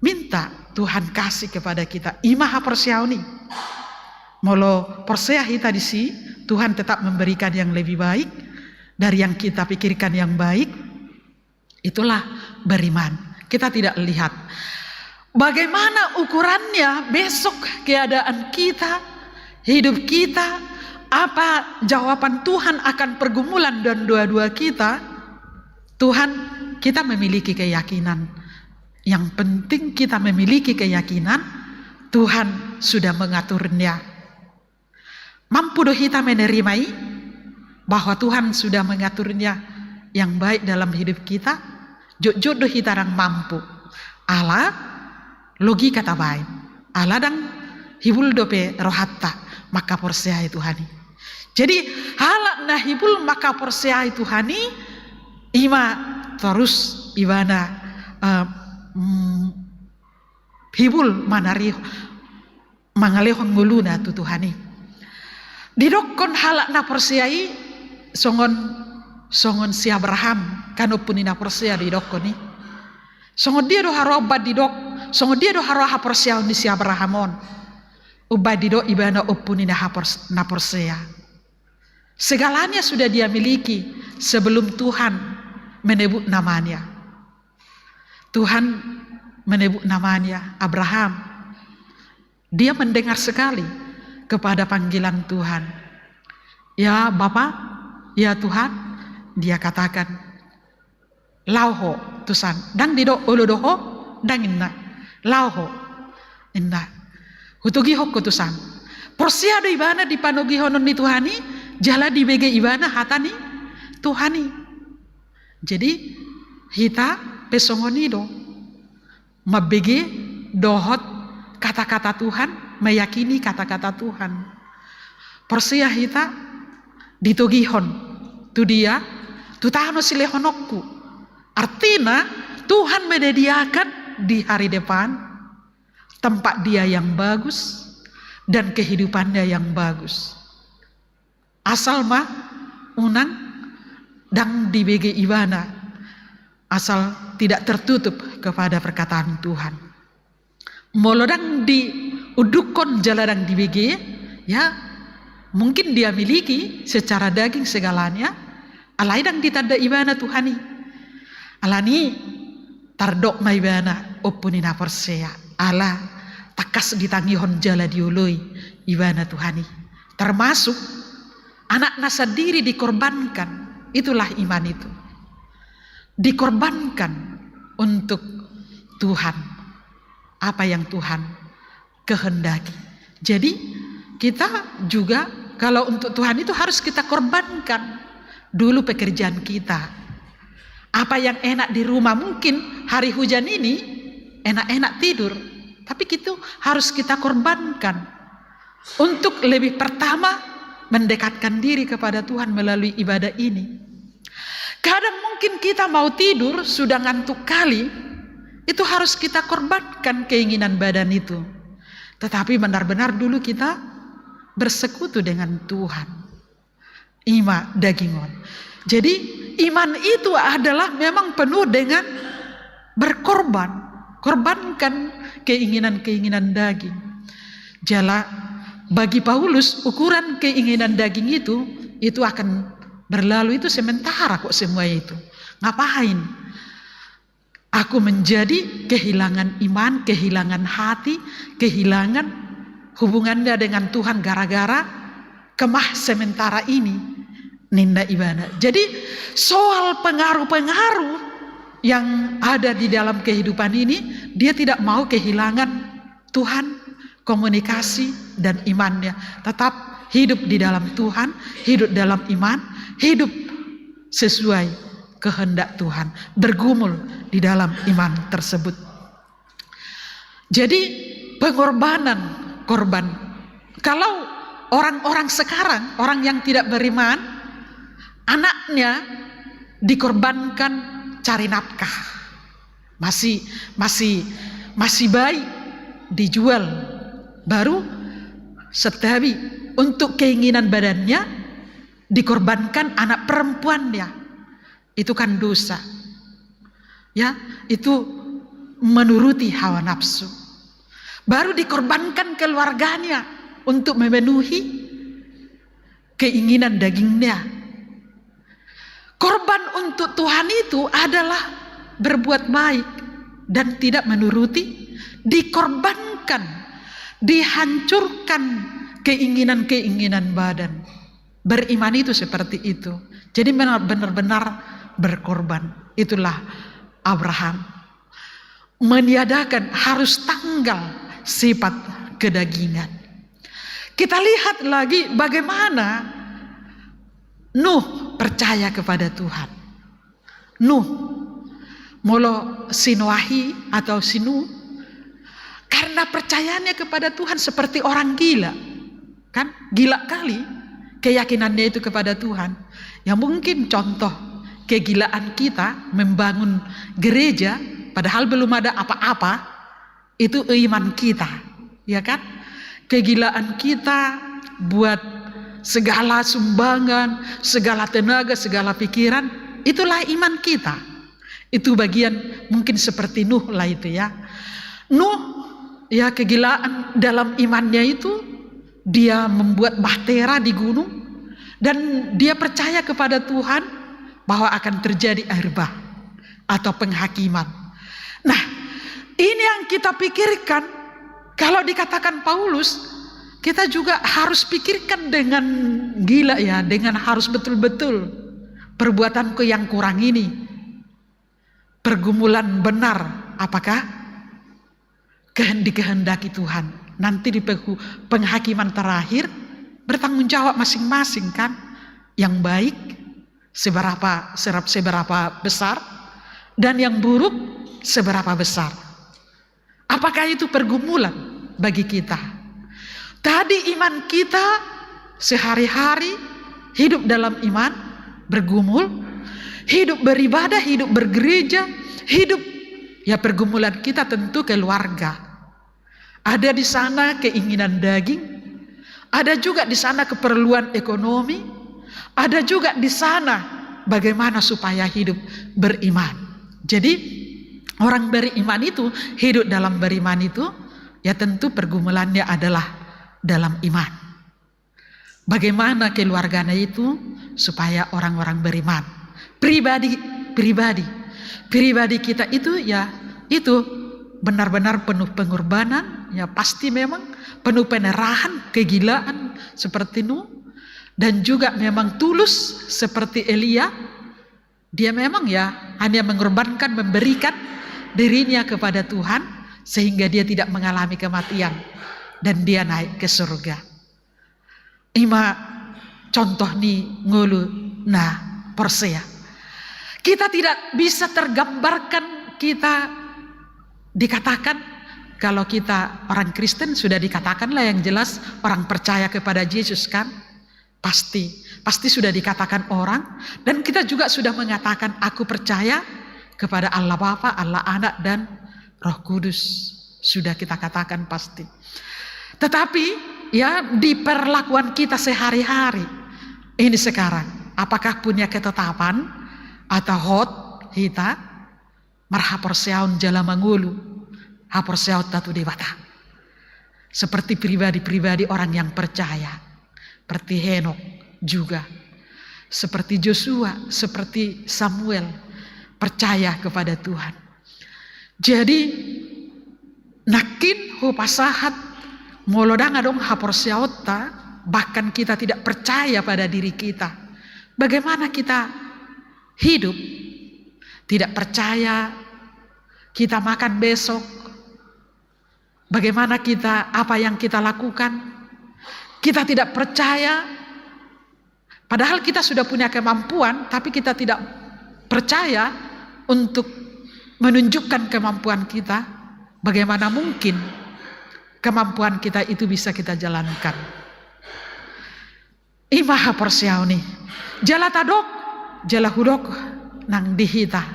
minta. Tuhan kasih kepada kita. Imaha persiauni. Molo persea hita di si, Tuhan tetap memberikan yang lebih baik dari yang kita pikirkan yang baik. Itulah beriman. Kita tidak lihat bagaimana ukurannya besok keadaan kita, hidup kita, apa jawaban Tuhan akan pergumulan dan doa-doa kita. Tuhan, kita memiliki keyakinan. Yang penting kita memiliki keyakinan Tuhan sudah mengaturnya. Mampu doh kita menerimai bahwa Tuhan sudah mengaturnya yang baik dalam hidup kita. Jodoh kita orang mampu. Allah logika tabain. Allah dan hibul dope rohatta maka porseai Tuhani. Jadi halak nahibul maka porseai Tuhani ima terus ibana hibul manari mangalehon nguluna tu Tuhani. Didokon halak na porsiai songon si Abraham kanopun ina porsia didokon ni. Songon dia do haro obad didok, songon dia do haro ha porsia ni si Abrahamon. Ubad didok ibana opun ina na porsia. Segalanya sudah dia miliki sebelum Tuhan menyebut namanya. Tuhan menyebut namanya Abraham. Dia mendengar sekali kepada panggilan Tuhan. Ya Bapa, ya Tuhan, dia katakan, lauho tusan, dan didok uludoho, dan inna, lauho, inna, hutugi hokko tusan. Porsia do ibana di panogi honon ni Tuhani, jala di bege ibana hatani Tuhani. Jadi hita pesongonido, mabege dohot kata-kata Tuhan, meyakini kata-kata Tuhan. Porsia hita ditogihon tu dia tu tahano silehonokku. Artinya Tuhan menyediakan di hari depan tempat dia yang bagus dan kehidupannya yang bagus. Asal mah unang dan di BG ibana, asal tidak tertutup kepada perkataan Tuhan. Molodang di udukon jaladang di BG, ya mungkin dia miliki secara daging segalanya, alaidang ditanda ibana Tuhani. Alani tardok maibana opunina persea, ala takas ditangihon jala diului ibana Tuhani. Termasuk anak nasa diri dikorbankan, itulah iman itu. Dikorbankan untuk Tuhan, apa yang Tuhan kehendaki. Jadi kita juga kalau untuk Tuhan itu harus kita korbankan dulu pekerjaan kita. Apa yang enak di rumah, mungkin hari hujan ini enak-enak tidur, tapi itu harus kita korbankan untuk lebih pertama mendekatkan diri kepada Tuhan melalui ibadah ini. Kadang mungkin kita mau tidur sudah ngantuk kali, itu harus kita korbankan keinginan badan itu. Tetapi benar-benar dulu kita bersekutu dengan Tuhan. Ima dagingon. Jadi iman itu adalah memang penuh dengan berkorban. Korbankan keinginan-keinginan daging. Jala bagi Paulus ukuran keinginan daging itu akan berlalu, itu sementara kok semua itu. Ngapain? Aku menjadi kehilangan iman, kehilangan hati, kehilangan hubungannya dengan Tuhan gara-gara kemah sementara ini. Ninda ibadah. Jadi soal pengaruh-pengaruh yang ada di dalam kehidupan ini, dia tidak mau kehilangan Tuhan, komunikasi dan imannya. Tetap hidup di dalam Tuhan, hidup dalam iman, hidup sesuai kehendak Tuhan, bergumul di dalam iman tersebut. Jadi pengorbanan, korban. Kalau orang-orang sekarang, orang yang tidak beriman, anaknya dikorbankan cari nafkah, masih bayi dijual, baru setabi untuk keinginan badannya dikorbankan anak perempuannya. Itu kan dosa, ya, itu menuruti hawa nafsu. Baru dikorbankan keluarganya untuk memenuhi keinginan dagingnya. Korban untuk Tuhan itu adalah berbuat baik dan tidak menuruti, dikorbankan, dihancurkan keinginan-keinginan badan. Beriman itu seperti itu. Jadi benar-benar berkorban. Itulah Abraham. Meniadakan, harus tanggal sifat kedagingan. Kita lihat lagi bagaimana Nuh percaya kepada Tuhan. Nuh, molo sinuahi atau sinu, karena percayanya kepada Tuhan seperti orang gila. Kan gila kali keyakinannya itu kepada Tuhan. Ya mungkin contoh kegilaan kita membangun gereja padahal belum ada apa-apa, itu iman kita, ya kan? Kegilaan kita buat segala sumbangan, segala tenaga, segala pikiran, itulah iman kita. Itu bagian mungkin seperti Nuh lah itu ya. Nuh ya kegilaan dalam imannya itu, dia membuat bahtera di gunung dan dia percaya kepada Tuhan bahwa akan terjadi air bah atau penghakiman. Nah, ini yang kita pikirkan. Kalau dikatakan Paulus, kita juga harus pikirkan dengan gila ya, dengan harus betul-betul perbuatanku yang kurang ini, pergumulan benar, apakah dikehendaki Tuhan? Nanti di penghakiman terakhir bertanggung jawab masing-masing kan, yang baik seberapa besar dan yang buruk seberapa besar. Apakah itu pergumulan bagi kita? Tadi iman kita sehari-hari hidup dalam iman, bergumul, hidup beribadah, hidup bergereja, hidup ya pergumulan kita tentu keluarga. Ada di sana keinginan daging, ada juga di sana keperluan ekonomi, ada juga di sana bagaimana supaya hidup beriman. Jadi orang beriman itu, hidup dalam beriman itu, ya tentu pergumulannya adalah dalam iman. Bagaimana keluarganya itu supaya orang-orang beriman. Pribadi kita itu ya itu benar-benar penuh pengorbanan, ya pasti memang penuh penerahan, kegilaan seperti Nuh, dan juga memang tulus seperti Elia. Dia memang ya hanya mengorbankan, memberikan dirinya kepada Tuhan sehingga dia tidak mengalami kematian dan dia naik ke surga. Ima contoh nih ngulu nah Porsea. Kita tidak bisa tergambarkan, kita dikatakan kalau kita orang Kristen sudah dikatakanlah yang jelas orang percaya kepada Yesus kan, pasti sudah dikatakan orang, dan kita juga sudah mengatakan aku percaya kepada Allah Bapa, Allah Anak dan Roh Kudus, sudah kita katakan pasti. Tetapi ya di perlakuan kita sehari-hari ini sekarang, apakah punya ketetapan atau hot hita marhapor seaun jala mangulu hapor seaut tatu dewata. Seperti pribadi-pribadi orang yang percaya, seperti Henok juga, seperti Joshua, seperti Samuel, percaya kepada Tuhan. Jadi nakin hupasahat molodang adong hapor seauta, bahkan kita tidak percaya pada diri kita. Bagaimana kita hidup? Tidak percaya kita makan besok. Bagaimana kita, apa yang kita lakukan? Kita tidak percaya. Padahal kita sudah punya kemampuan, tapi kita tidak percaya untuk menunjukkan kemampuan kita. Bagaimana mungkin kemampuan kita itu bisa kita jalankan? Imaha porsiau nih, jala tadok, jala hudok nang dihita,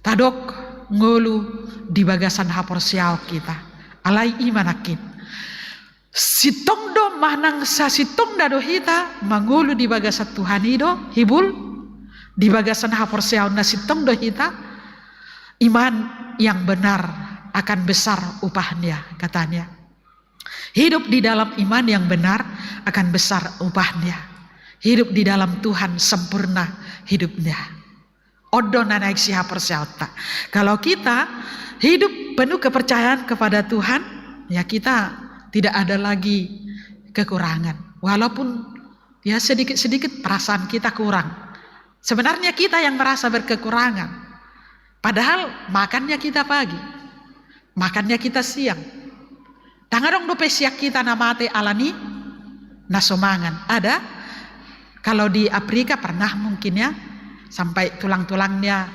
tadok ngolu di bagasan haporsiau kita. Alai imanakin, sitong do manang sa sitong dado hita mangulu di bagasan Tuhan ido hibul di bagasan haporsiau na sitong do hita. Iman yang benar akan besar upahnya, katanya. Hidup di dalam iman yang benar akan besar upahnya. Hidup di dalam Tuhan sempurna hidupnya. Odo nanaik siha persyauta. Kalau kita hidup penuh kepercayaan kepada Tuhan, ya kita tidak ada lagi kekurangan. Walaupun ya sedikit-sedikit perasaan kita kurang. Sebenarnya kita yang merasa berkekurangan. Padahal makannya kita pagi, makannya kita siang. Tangadong dope siak kita namate alani nasomangan. Ada kalau di Afrika pernah mungkin ya sampai tulang-tulangnya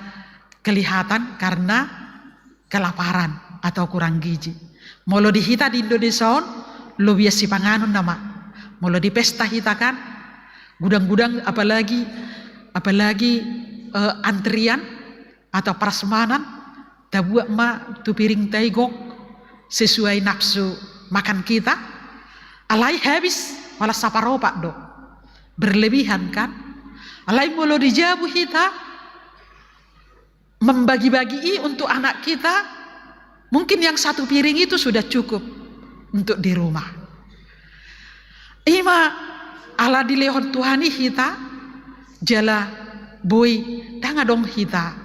kelihatan karena kelaparan atau kurang gizi. Molo dihita di Indonesia lo biasa panganun nama. Molo di pesta hita kan gudang-gudang apalagi antrian atau prasmanan tabuak ma tu piring taigok sesuai nafsu makan kita. Alai habis wala saparopak do. Berlebihan kan? Alai molo dijabu kita membagi-bagi untuk anak kita, mungkin yang satu piring itu sudah cukup untuk di rumah. Ima ala dilehon Tuhani kita jala boy dangadong kita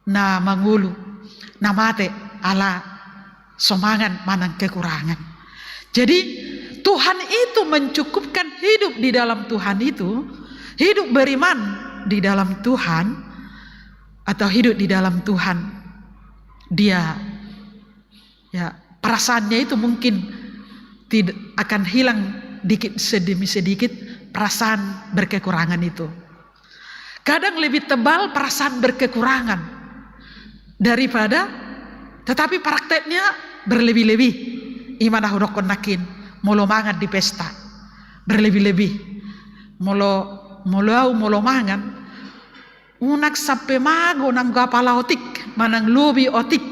na mangulu na mate ala somangan manang kekurangan. Jadi Tuhan itu mencukupkan hidup di dalam Tuhan itu, hidup beriman di dalam Tuhan atau hidup di dalam Tuhan. Dia ya perasaannya itu mungkin tidak akan hilang dikit demi sedikit perasaan berkekurangan itu. Kadang lebih tebal perasaan berkekurangan daripada, tetapi prakteknya berlebih-lebih. Imanah hudokon nakin molo mangan di pesta berlebih-lebih, molo mangan unak sampai mago nang gapala otik manang lubi otik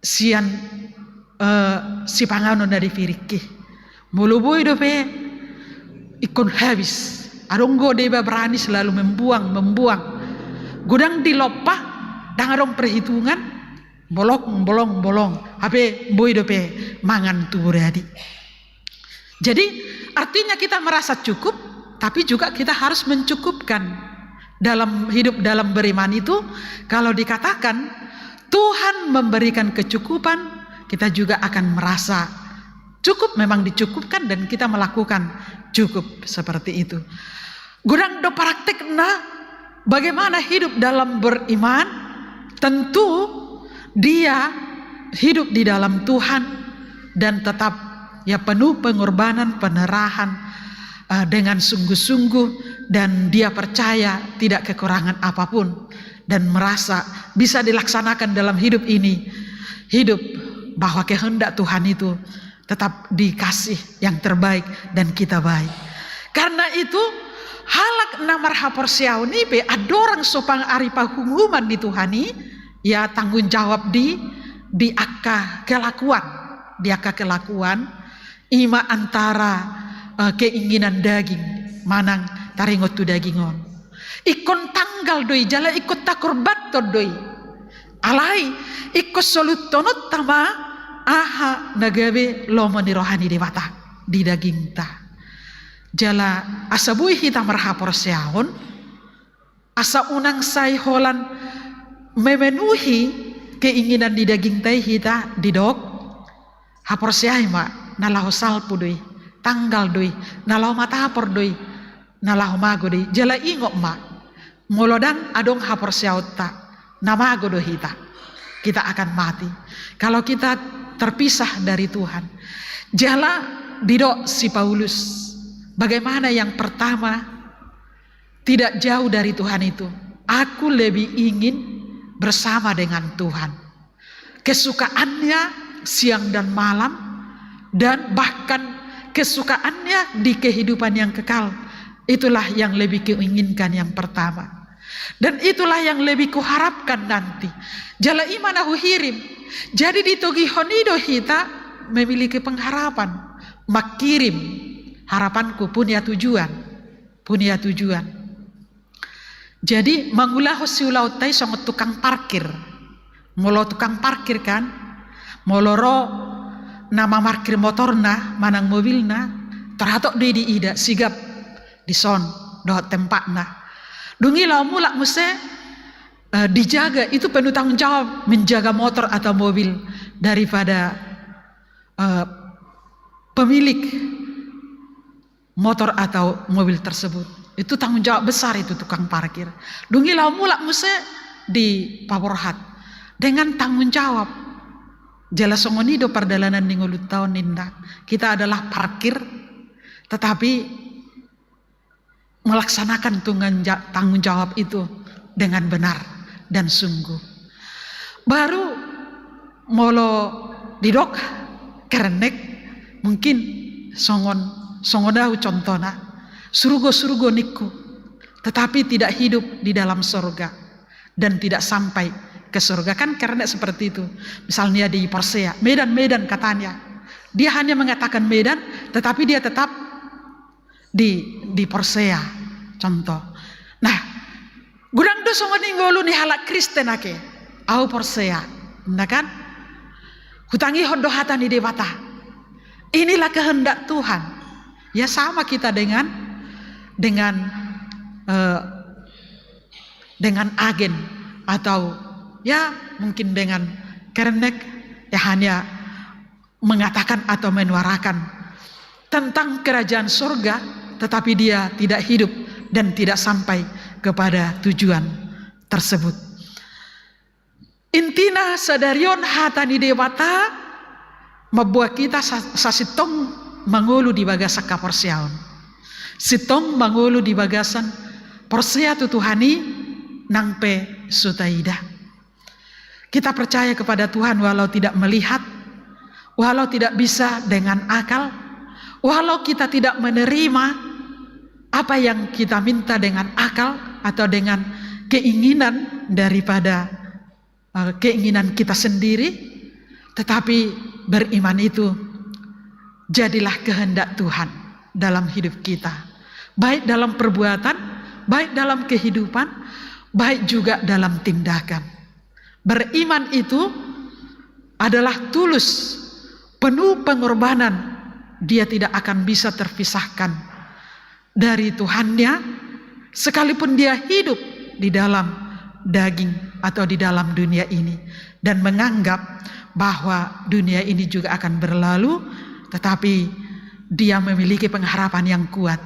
sian si panganon dari firiki molo boy dope ikon habis adonggo deba berani selalu membuang gudang dilopah dangarong perhitungan bolong habe boy dope mangan tubuh adi. Jadi artinya kita merasa cukup, tapi juga kita harus mencukupkan dalam hidup dalam beriman itu. Kalau dikatakan Tuhan memberikan kecukupan, kita juga akan merasa cukup, memang dicukupkan dan kita melakukan cukup seperti itu. Gurang do praktekna bagaimana hidup dalam beriman, tentu dia hidup di dalam Tuhan dan tetap ya penuh pengorbanan, penerahan dengan sungguh-sungguh, dan dia percaya tidak kekurangan apapun dan merasa bisa dilaksanakan dalam hidup ini, hidup bahwa kehendak Tuhan itu tetap dikasih yang terbaik dan kita baik. Karena itu halak namar haporsiau nipe adorang sopang aripa humuman di Tuhani ya tanggung jawab di di akka kelakuan ima antara keinginan daging manang taringot tu dagingon ikon tanggal doi jala ikut takurbat doi alai ikut solutonot tama aha nagabe lomoni rohani dewata di daging ta jala asabui hita marhapor seahon asa unang say holan memenuhi keinginan di daging tai hita didok hapor seai ma nalahu salpu doi tanggal doi nalahu mata hapor doi nalahu mago doi jala ingok ma ngolodan adong hapor seauta namago doi hita kita akan mati kalau kita terpisah dari Tuhan. Jala didok si Paulus bagaimana yang pertama tidak jauh dari Tuhan itu, aku lebih ingin bersama dengan Tuhan, kesukaannya siang dan malam dan bahkan kesukaannya di kehidupan yang kekal, itulah yang lebih kuinginkan yang pertama dan itulah yang lebih kuharapkan nanti. Jala iman aku hirim jadi di togi honido hita memiliki pengharapan makirim harapanku punya tujuan. Jadi mangulah siulau tai songot tukang parkir. Molo tukang parkir kan, moloro nama parkir motorna manang mobilna teratok di ida sigap di son dohot tempatna. Dungi lau mulak muse dijaga itu penuh tanggung jawab menjaga motor atau mobil daripada pemilik motor atau mobil tersebut. Itu tanggung jawab besar itu tukang parkir. Dungi lau mulak muse di paborhat dengan tanggung jawab. Jala songonido perdalanan ningulut tahun ninda. Kita adalah parkir tetapi melaksanakan tanggung jawab itu dengan benar dan sungguh. Baru molo didok kerenek mungkin songodahu contohna surugo niku tetapi tidak hidup di dalam surga dan tidak sampai ke surga kan karena seperti itu. Misalnya di Persea Medan katanya dia hanya mengatakan Medan tetapi dia tetap di Persea contoh. Nah gudang do songoni ngolu ni halak Kristen ake au Persea nah kan hutangi hondo hata ni dewata. Inilah kehendak Tuhan. Ya sama kita dengan agen atau ya mungkin dengan kerenek ya hanya mengatakan atau menyuarakan tentang kerajaan surga tetapi dia tidak hidup dan tidak sampai kepada tujuan tersebut. Intina sadarion hatani dewata membuat kita sasitong mangulu di bagasan kaporsiaon. Sitong mangulu di bagasan porsea tutuhani nangpe sutaida. Kita percaya kepada Tuhan walau tidak melihat, walau tidak bisa dengan akal, walau kita tidak menerima apa yang kita minta dengan akal atau dengan keinginan daripada keinginan kita sendiri, tetapi beriman itu jadilah kehendak Tuhan dalam hidup kita, baik dalam perbuatan, baik dalam kehidupan, baik juga dalam tindakan. Beriman itu adalah tulus, penuh pengorbanan. Dia tidak akan bisa terpisahkan dari Tuhannya sekalipun dia hidup di dalam daging atau di dalam dunia ini dan menganggap bahwa dunia ini juga akan berlalu, tetapi dia memiliki pengharapan yang kuat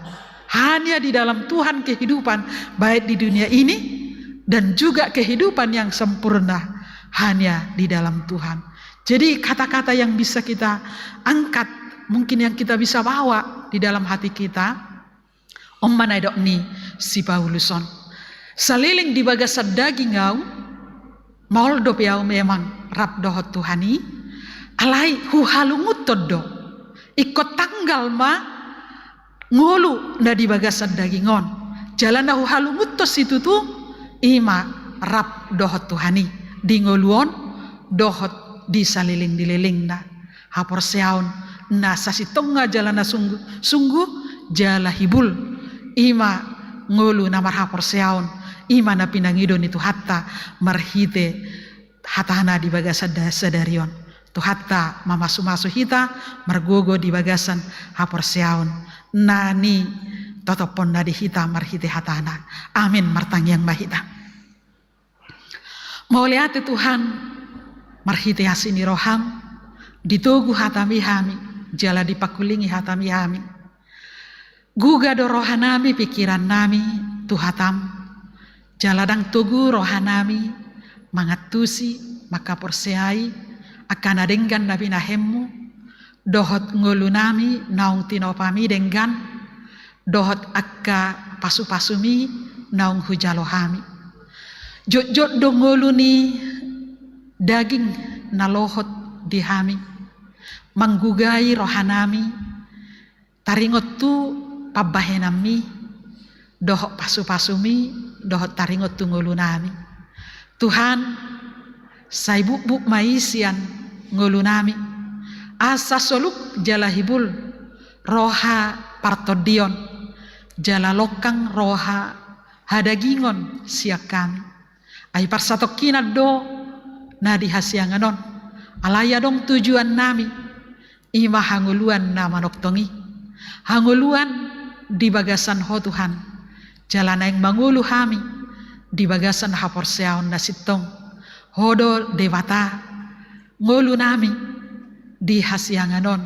hanya di dalam Tuhan kehidupan baik di dunia ini dan juga kehidupan yang sempurna hanya di dalam Tuhan. Jadi kata-kata yang bisa kita angkat, mungkin yang kita bisa bawa di dalam hati kita, Om manaidok ni si Pauluson saliling di bagasan daging ngau maul do piau memang rap dohot Tuhani alai huhalungut todo ikut tanggal ma ngulu na di bagasan dagingon jalan na huhalungut tos itu tuh ima rap dohot Tuhani di ngoluon dohot di saliling na hapor seaon na sasitonga jalana sungguh jala hibul ima ngolu na marhapor seaon ima na pinangidon itu hatta marhite hatana di bagasan sadarion tu hatta mamasu-masu hita margogo di bagasan hapor seaon nani totopon na di hita marhite hatana amin martangyang mahita mauliati Tuhan marhite hasini roham ditugu hatami hami jala dipakulingi hatami hami guga do rohanami pikiran nami tuhatam jaladang tugu rohanami mangatusi maka porseai akan adenggan nabi nahemmu dohot ngolunami naung tinopami denggan dohot akka pasu-pasumi naung hujalohami jot-jot do ngoluni daging nalohot dihami manggugai rohanami taringot tu pabahenami dohok pasu-pasumi dohok taringot tu ngolunami Tuhan sai buk-buk maisian ngolunami asa soluk jala hibul roha partodion jala lokang roha hadagingon siak kami ai parsatokina do nadi hasianganon alaya dong tujuan nami ima hanguluan nama noktongi hanguluan di bagasan ho Tuhan jalana yang mangulu hami di bagasan hapor seaon nasitong hodo dewata ngulu nami di hasianganon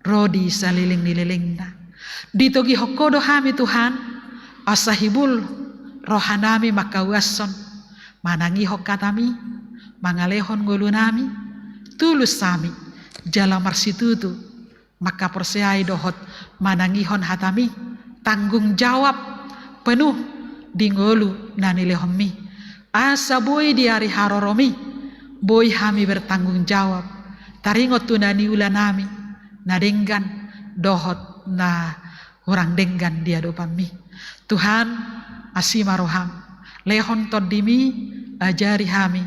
rodi saliling nililingna ditogi hokodo hami Tuhan asahibul rohanami makawason manangi hokatami mangalehon ngulu nami tulus sami jala marsitutu maka perseai dohot manangihon hatami tanggung jawab penuh di ngolu nanilehomi asa boy di hari haroromi boy hami bertanggung jawab taringot tu nani ulanami nadenggan dohot na orang denggan dia dopami Tuhan asimaroham lehon todimi ajari hami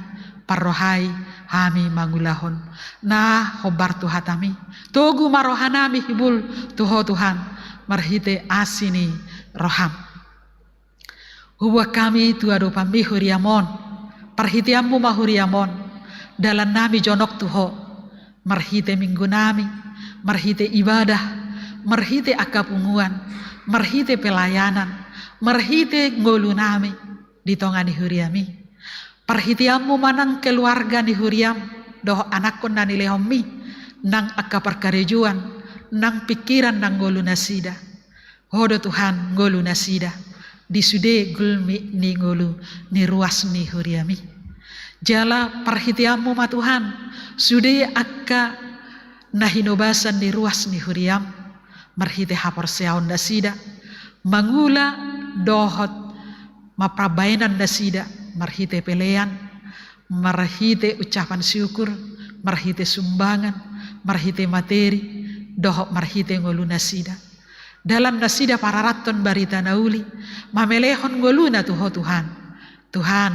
parrohai hami mangulahon na hobar tu hatami togu marohanami hibul tuho Tuhan marhite asini roham huwa kami tu adopami huriamon parhitiammu mahuriamon dalam nami jonok tuho marhite minggu nami marhite ibadah marhite akapunguan marhite pelayanan marhite ngolu nami ditongani huriami parhitiammu manang keluarga ni huriam doh anakon nani lehomi nang akka perkarejuan nang pikiran nang ngolu nasida hodo Tuhan ngolu nasida disude gulmi ni ngolu ni ruas ni huriami jala parhitiammu ma Tuhan sude akka nahinobasan ni ruas ni huriam marhite hapor seaon nasida mangula dohot maprabainan nasida marhite pelean marhite ucapan syukur marhite sumbangan marhite materi dohok marhite ngolu nasida dalam nasida para raton barita nauli mamelehon ngoluna tuho Tuhan Tuhan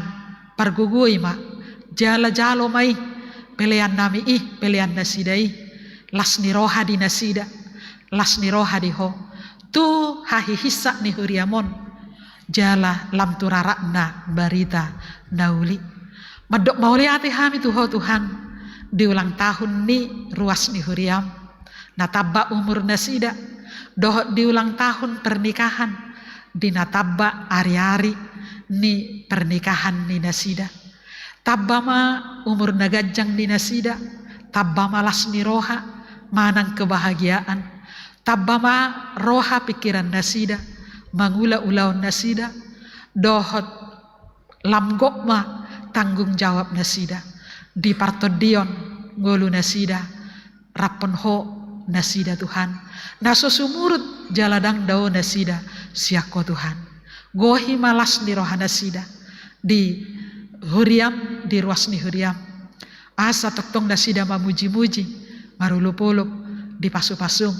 pargugui ma jala jalo mai pelean nami pelean nasida las ni roha di nasida las ni roha di ho tu hahi hissa ni huriamon jala lam turarakna barita nauli madok mauliati hami tuho Tuhan di ulang tahun ni ruas ni huriam natabba umur nasida dohot di ulang tahun pernikahan di natabba ari-ari ni pernikahan ni nasida tabbama umur nagajang di nasida tabbama las ni roha manang kebahagiaan tabbama roha pikiran nasida mangula ulaun nasida dohot lamgokma tanggung jawab nasida di partodion ngolu nasida rapon ho nasida Tuhan naso sumurut jaladang dao nasida siako Tuhan gohi malas di roha nasida di huriam di ruas ni huriam asa toktong nasida mamuji-muji marulup-ulup di pasu-pasung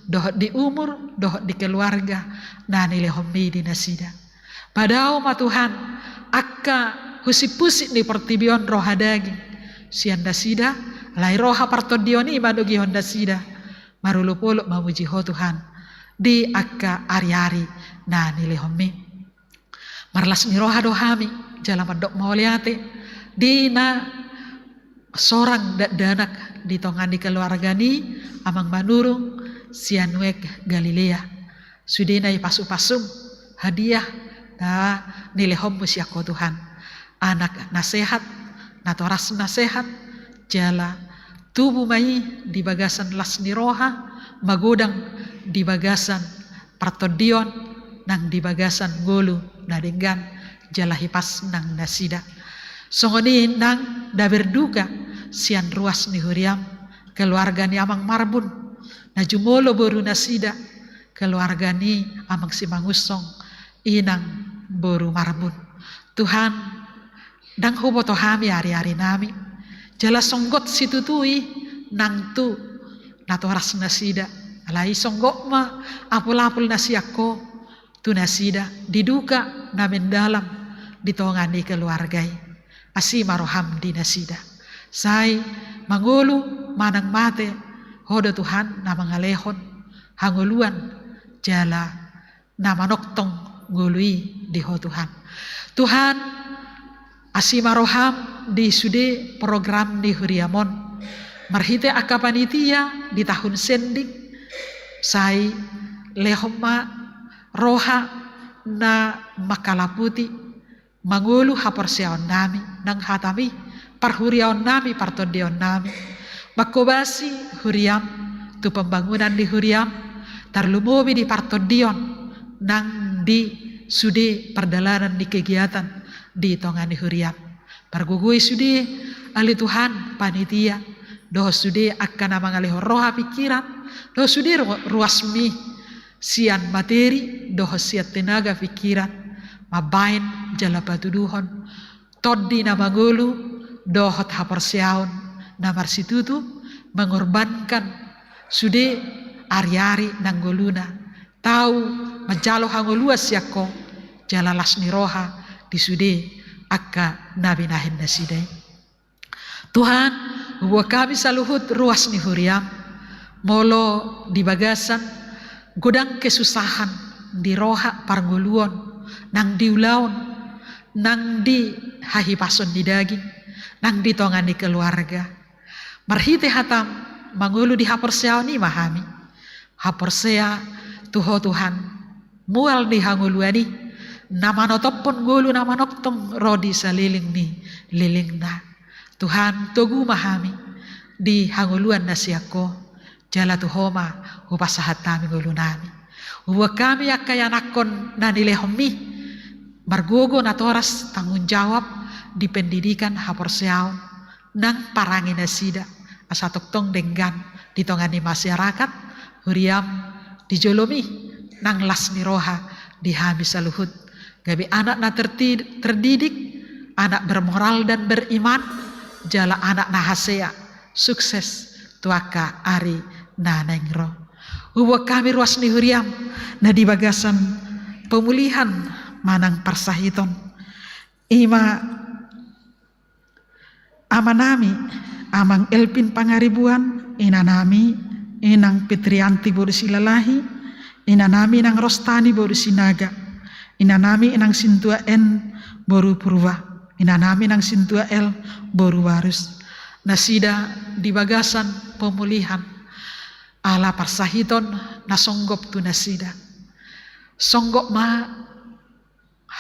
dohot di umur dohot di keluarga nani lehomi di nasida padao ma Tuhan akka husip-pusip ni pertibion roha daging sian nasida Lai roha partodioni madugi honda sida. Marulupuluk mamuji ho Tuhan. Di akka ari-ari na nilihomi. Marlas ni roha dohami. Jalan padok mauliate. Di na sorang danak di tongan di keluarga ni. Amang manurung sianwek Galilea. Sudinai pasu-pasung hadiah. Na nilihom musyako Tuhan. Anak nasehat. Natoras nasehat. Jala tubuh mai di bagasan lasni roha, magudang di bagasan partodion, nang di bagasan golu nadenggan jala hipas nang nasida. Songoni nang da berduka sian ruas ni huriam, keluarga ni amang marbun, na jumolo boru nasida, keluarga ni amang simangusong, inang boru marbun. Tuhan, dang huboto hami hari-hari nami, jala songgot situtui nang tu natoras nasida alai songgok ma apul-apul nasiako tu nasida diduka na mendalam ditongani keluargai asi maroham di nasida sai mangulu manang mate hodo Tuhan na mangalehon hanguluan jala na manoktong ngului di ho Tuhan asi maroham di sude program di Huriamon marhite akka panitia di tahun sending sai lehoma roha na makalaputi mangulu haporseon nami nang hatami parhuriaon nami partodion nami makobasi Huriam tu pembangunan di Huriam tarlumobi di partodion nang di sude perdalanan di kegiatan di tongani Huriam pargugui sudi ali Tuhan panitia doh sudi akan mangalih roha pikiran doh sudi ruasmi sian materi doh siat tenaga pikiran mabain jala patuduhon toddi na magulu dohot haporseaun na marsitutu mengorbankan sudi ari-ari nanggoluna tahu majalo hangoluas yako jala lasni roha di sudi akka nabi nahin nasidai. Tuhan, buat kami saluhut ruas ni Huriam, molo di bagasan, gudang kesusahan di roha parnguluon, nang diulaun, nang di hahipason di daging, nang di tongan di keluarga. Marhite hatam, mangulu di haporsea ni mahami, haporsea tuho Tuhan, mual di hanguluani, nama notopon gulu nama noktong rodi saliling ni liling na Tuhan togu mahami di hanguluan nasiako jala tuhoma upasahat kami gulu nami uwa kami akayanakon na nilehomi margogo natoras tanggung jawab di pendidikan haporseaon nang parangi nasida asatoktong denggan di tongani masyarakat Huriam dijolomi nang lasni roha di habis saluhut gabi anak na terdidik, anak bermoral dan beriman, jala anak na hasea, sukses, tuaka ari na nengro. Uwa kami ruas ni Huriam, na di bagasan pemulihan manang parsahiton. Ima amanami, amang Elpin Pangaribuan, inanami, inang Pitrianti Borusilalahi, inanami nang Rostani Borusinaga, inanami inang Sintua N boru Purwa, inanami nang Sintua L boru Warus. Nasida di bagasan pemulihan ala parsahiton nasonggop tu nasida. Songgop ma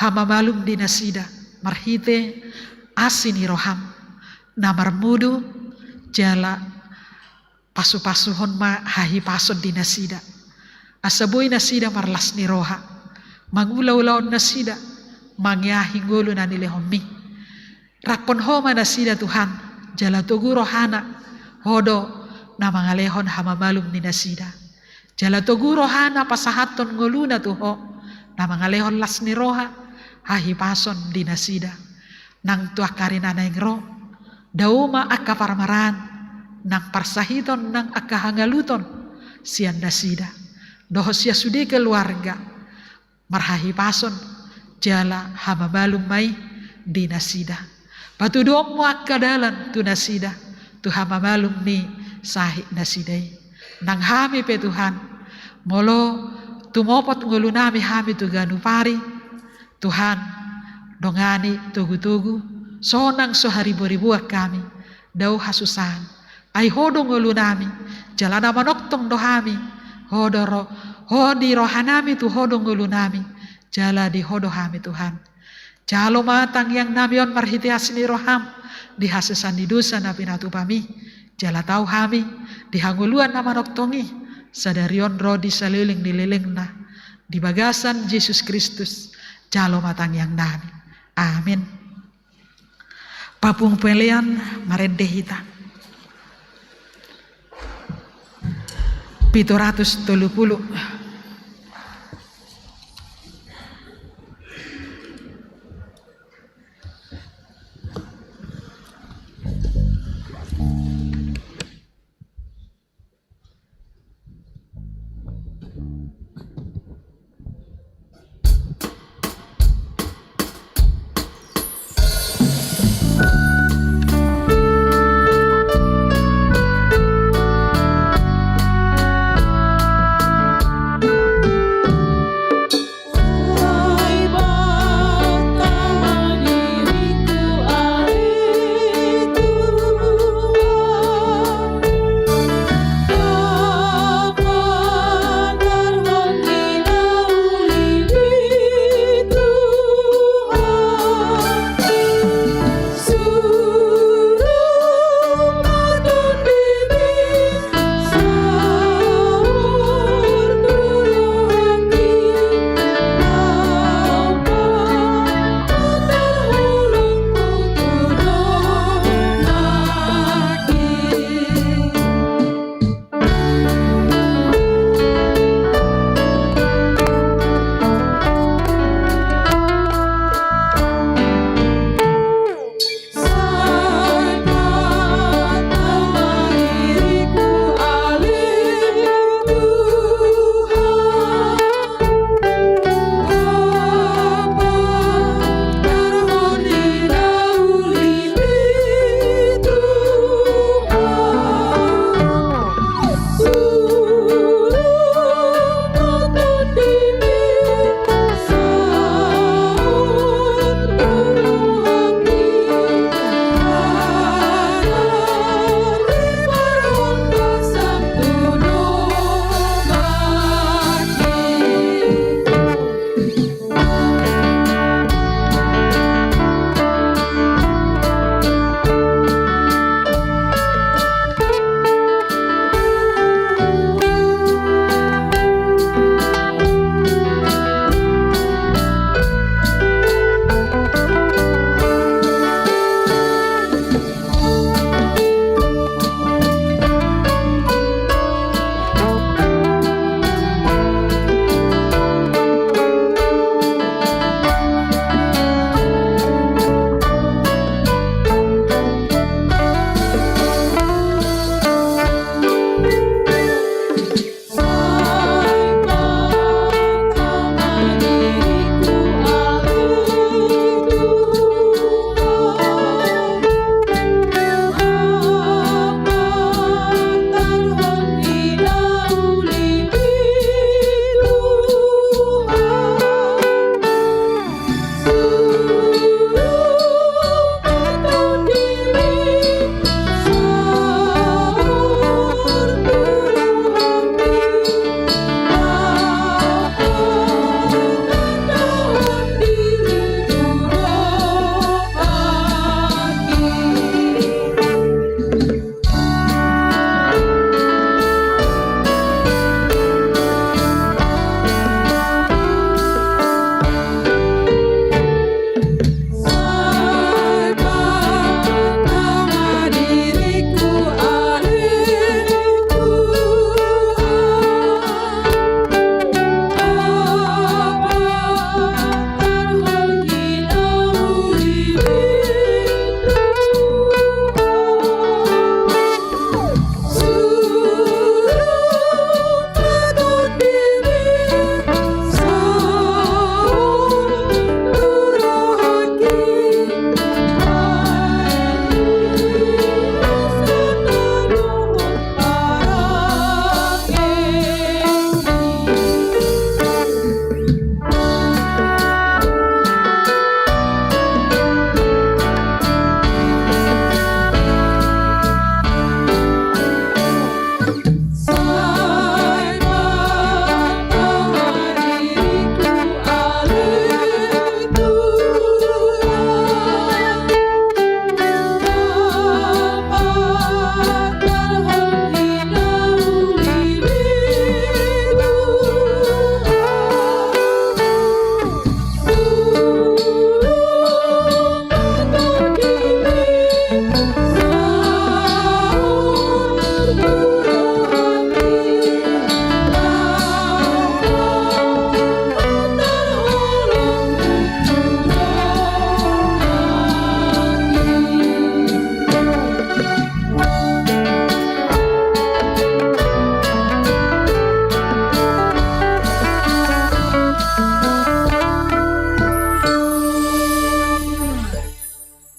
hama malum di nasida marhite asini roham namar mudu jala pasu-pasuhon ma hahi pason di nasida. Asaboy nasida marlas ni roha. Mangulaw-law nasida, mangyahi ngulu na nilehomi. Rapon homa nasida Tuhan, jala tugu rohana, hodo na mangalehon hamamalum ni nasida. Jala tugu rohana pasahaton ngulu na tuho, na mangalehon las ni roha, hahipason di nasida. Nang tuakarin anay ngro, dauma akka parmaran, nang parsahiton nang akka hangaluton, siyan nasida. Doho siya sudi keluarga, marhahi pason jala hama balum mai di nasida. Patuduom mu akka dalan tu nasida. Tuhan mamalum ni sahik nasidai. Nang hami pe Tuhan, molo tumopot ngulu nami hami tu ganupari. Tuhan, dongani tugu-tugu, sonang so haribu-ribuak kami, dau hasusan. Ai hodo ngulu nami, jalana manoktong dohami, hodoro, hodi rohanami tu hodo ngulu nami, jala di hodo hami Tuhan. Jalo matang yang namion marhitiasni roham, di hasesan di dosa nabi natu pami, jala tau hami, di hanguluan nama noktongi, sadarion rodi saliling dililingna, di bagasan Yesus Kristus, jalo matang yang nami. Amin. Papung pelian marende hita. 730.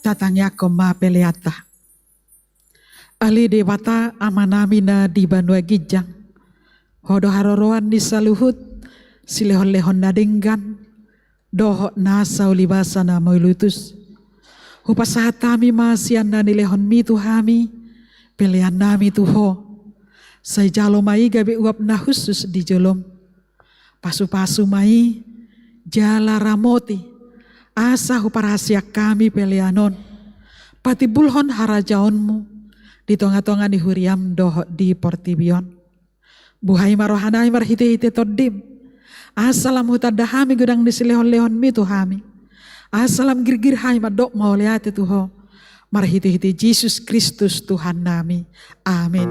tatangya koma peleata. Ali dewata amanamina di Banua Gijang. Hodo haroroan ni saluhut silehon-lehon nadenggan. Dohok na saulibasa na moilutus. Hupasahatami masian na nilehon mi tuhami. Pelean nami tuho. Say jalo mai gabi uap na khusus di jolom. Pasu-pasu mai jala ramoti. Asa huparahasia kami peleanon. Pati bulhon harajaonmu. Di tonga-tonga di huriam dohok di portibion. Buhai marohanai marhite-hite todim. Asalam hutadahami gudang di silehon-lehon mi tuhami. Asalam girgir hai madok mauliate tuho. Marhite-hite Yesus Kristus Tuhan nami. Amin.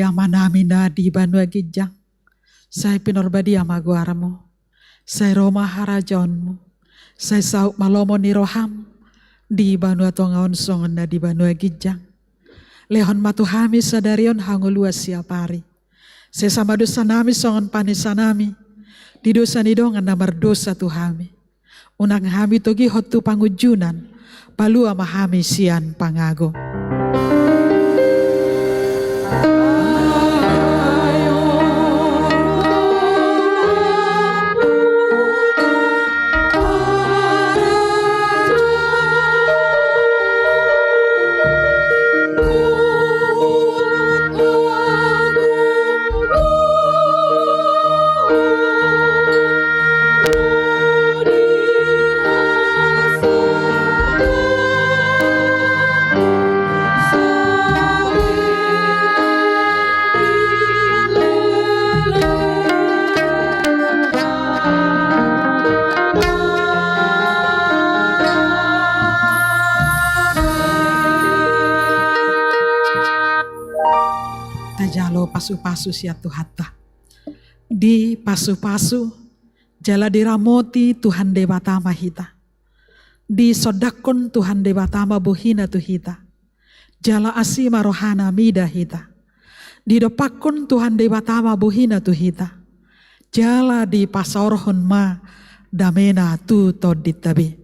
Manamina di Banua Gijang, saya pinorbadi amaguarmu, saya Roma harajonmu, saya sauk malomo ni roham di Banua Tongaon songon di Banua Gijang, lehon matuhami sadarion hangulua siapari, saya sama dosa nami songon panisanami, di dosa nidongan namar dosa tuhami, unang hami togi hotu pangujunan, palua mahami sian pangago. Pasu-pasu siatu hatta. Di pasu-pasu jala diramoti Tuhan Dewatama hita. Di sodakon Tuhan Dewatama bohina tuhita. Jala asima rohana mida hita. Di dopakon Tuhan Dewatama bohina tuhita. Jala di pasorhon ma damena tu toditabi.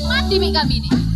Mati mi kami ini.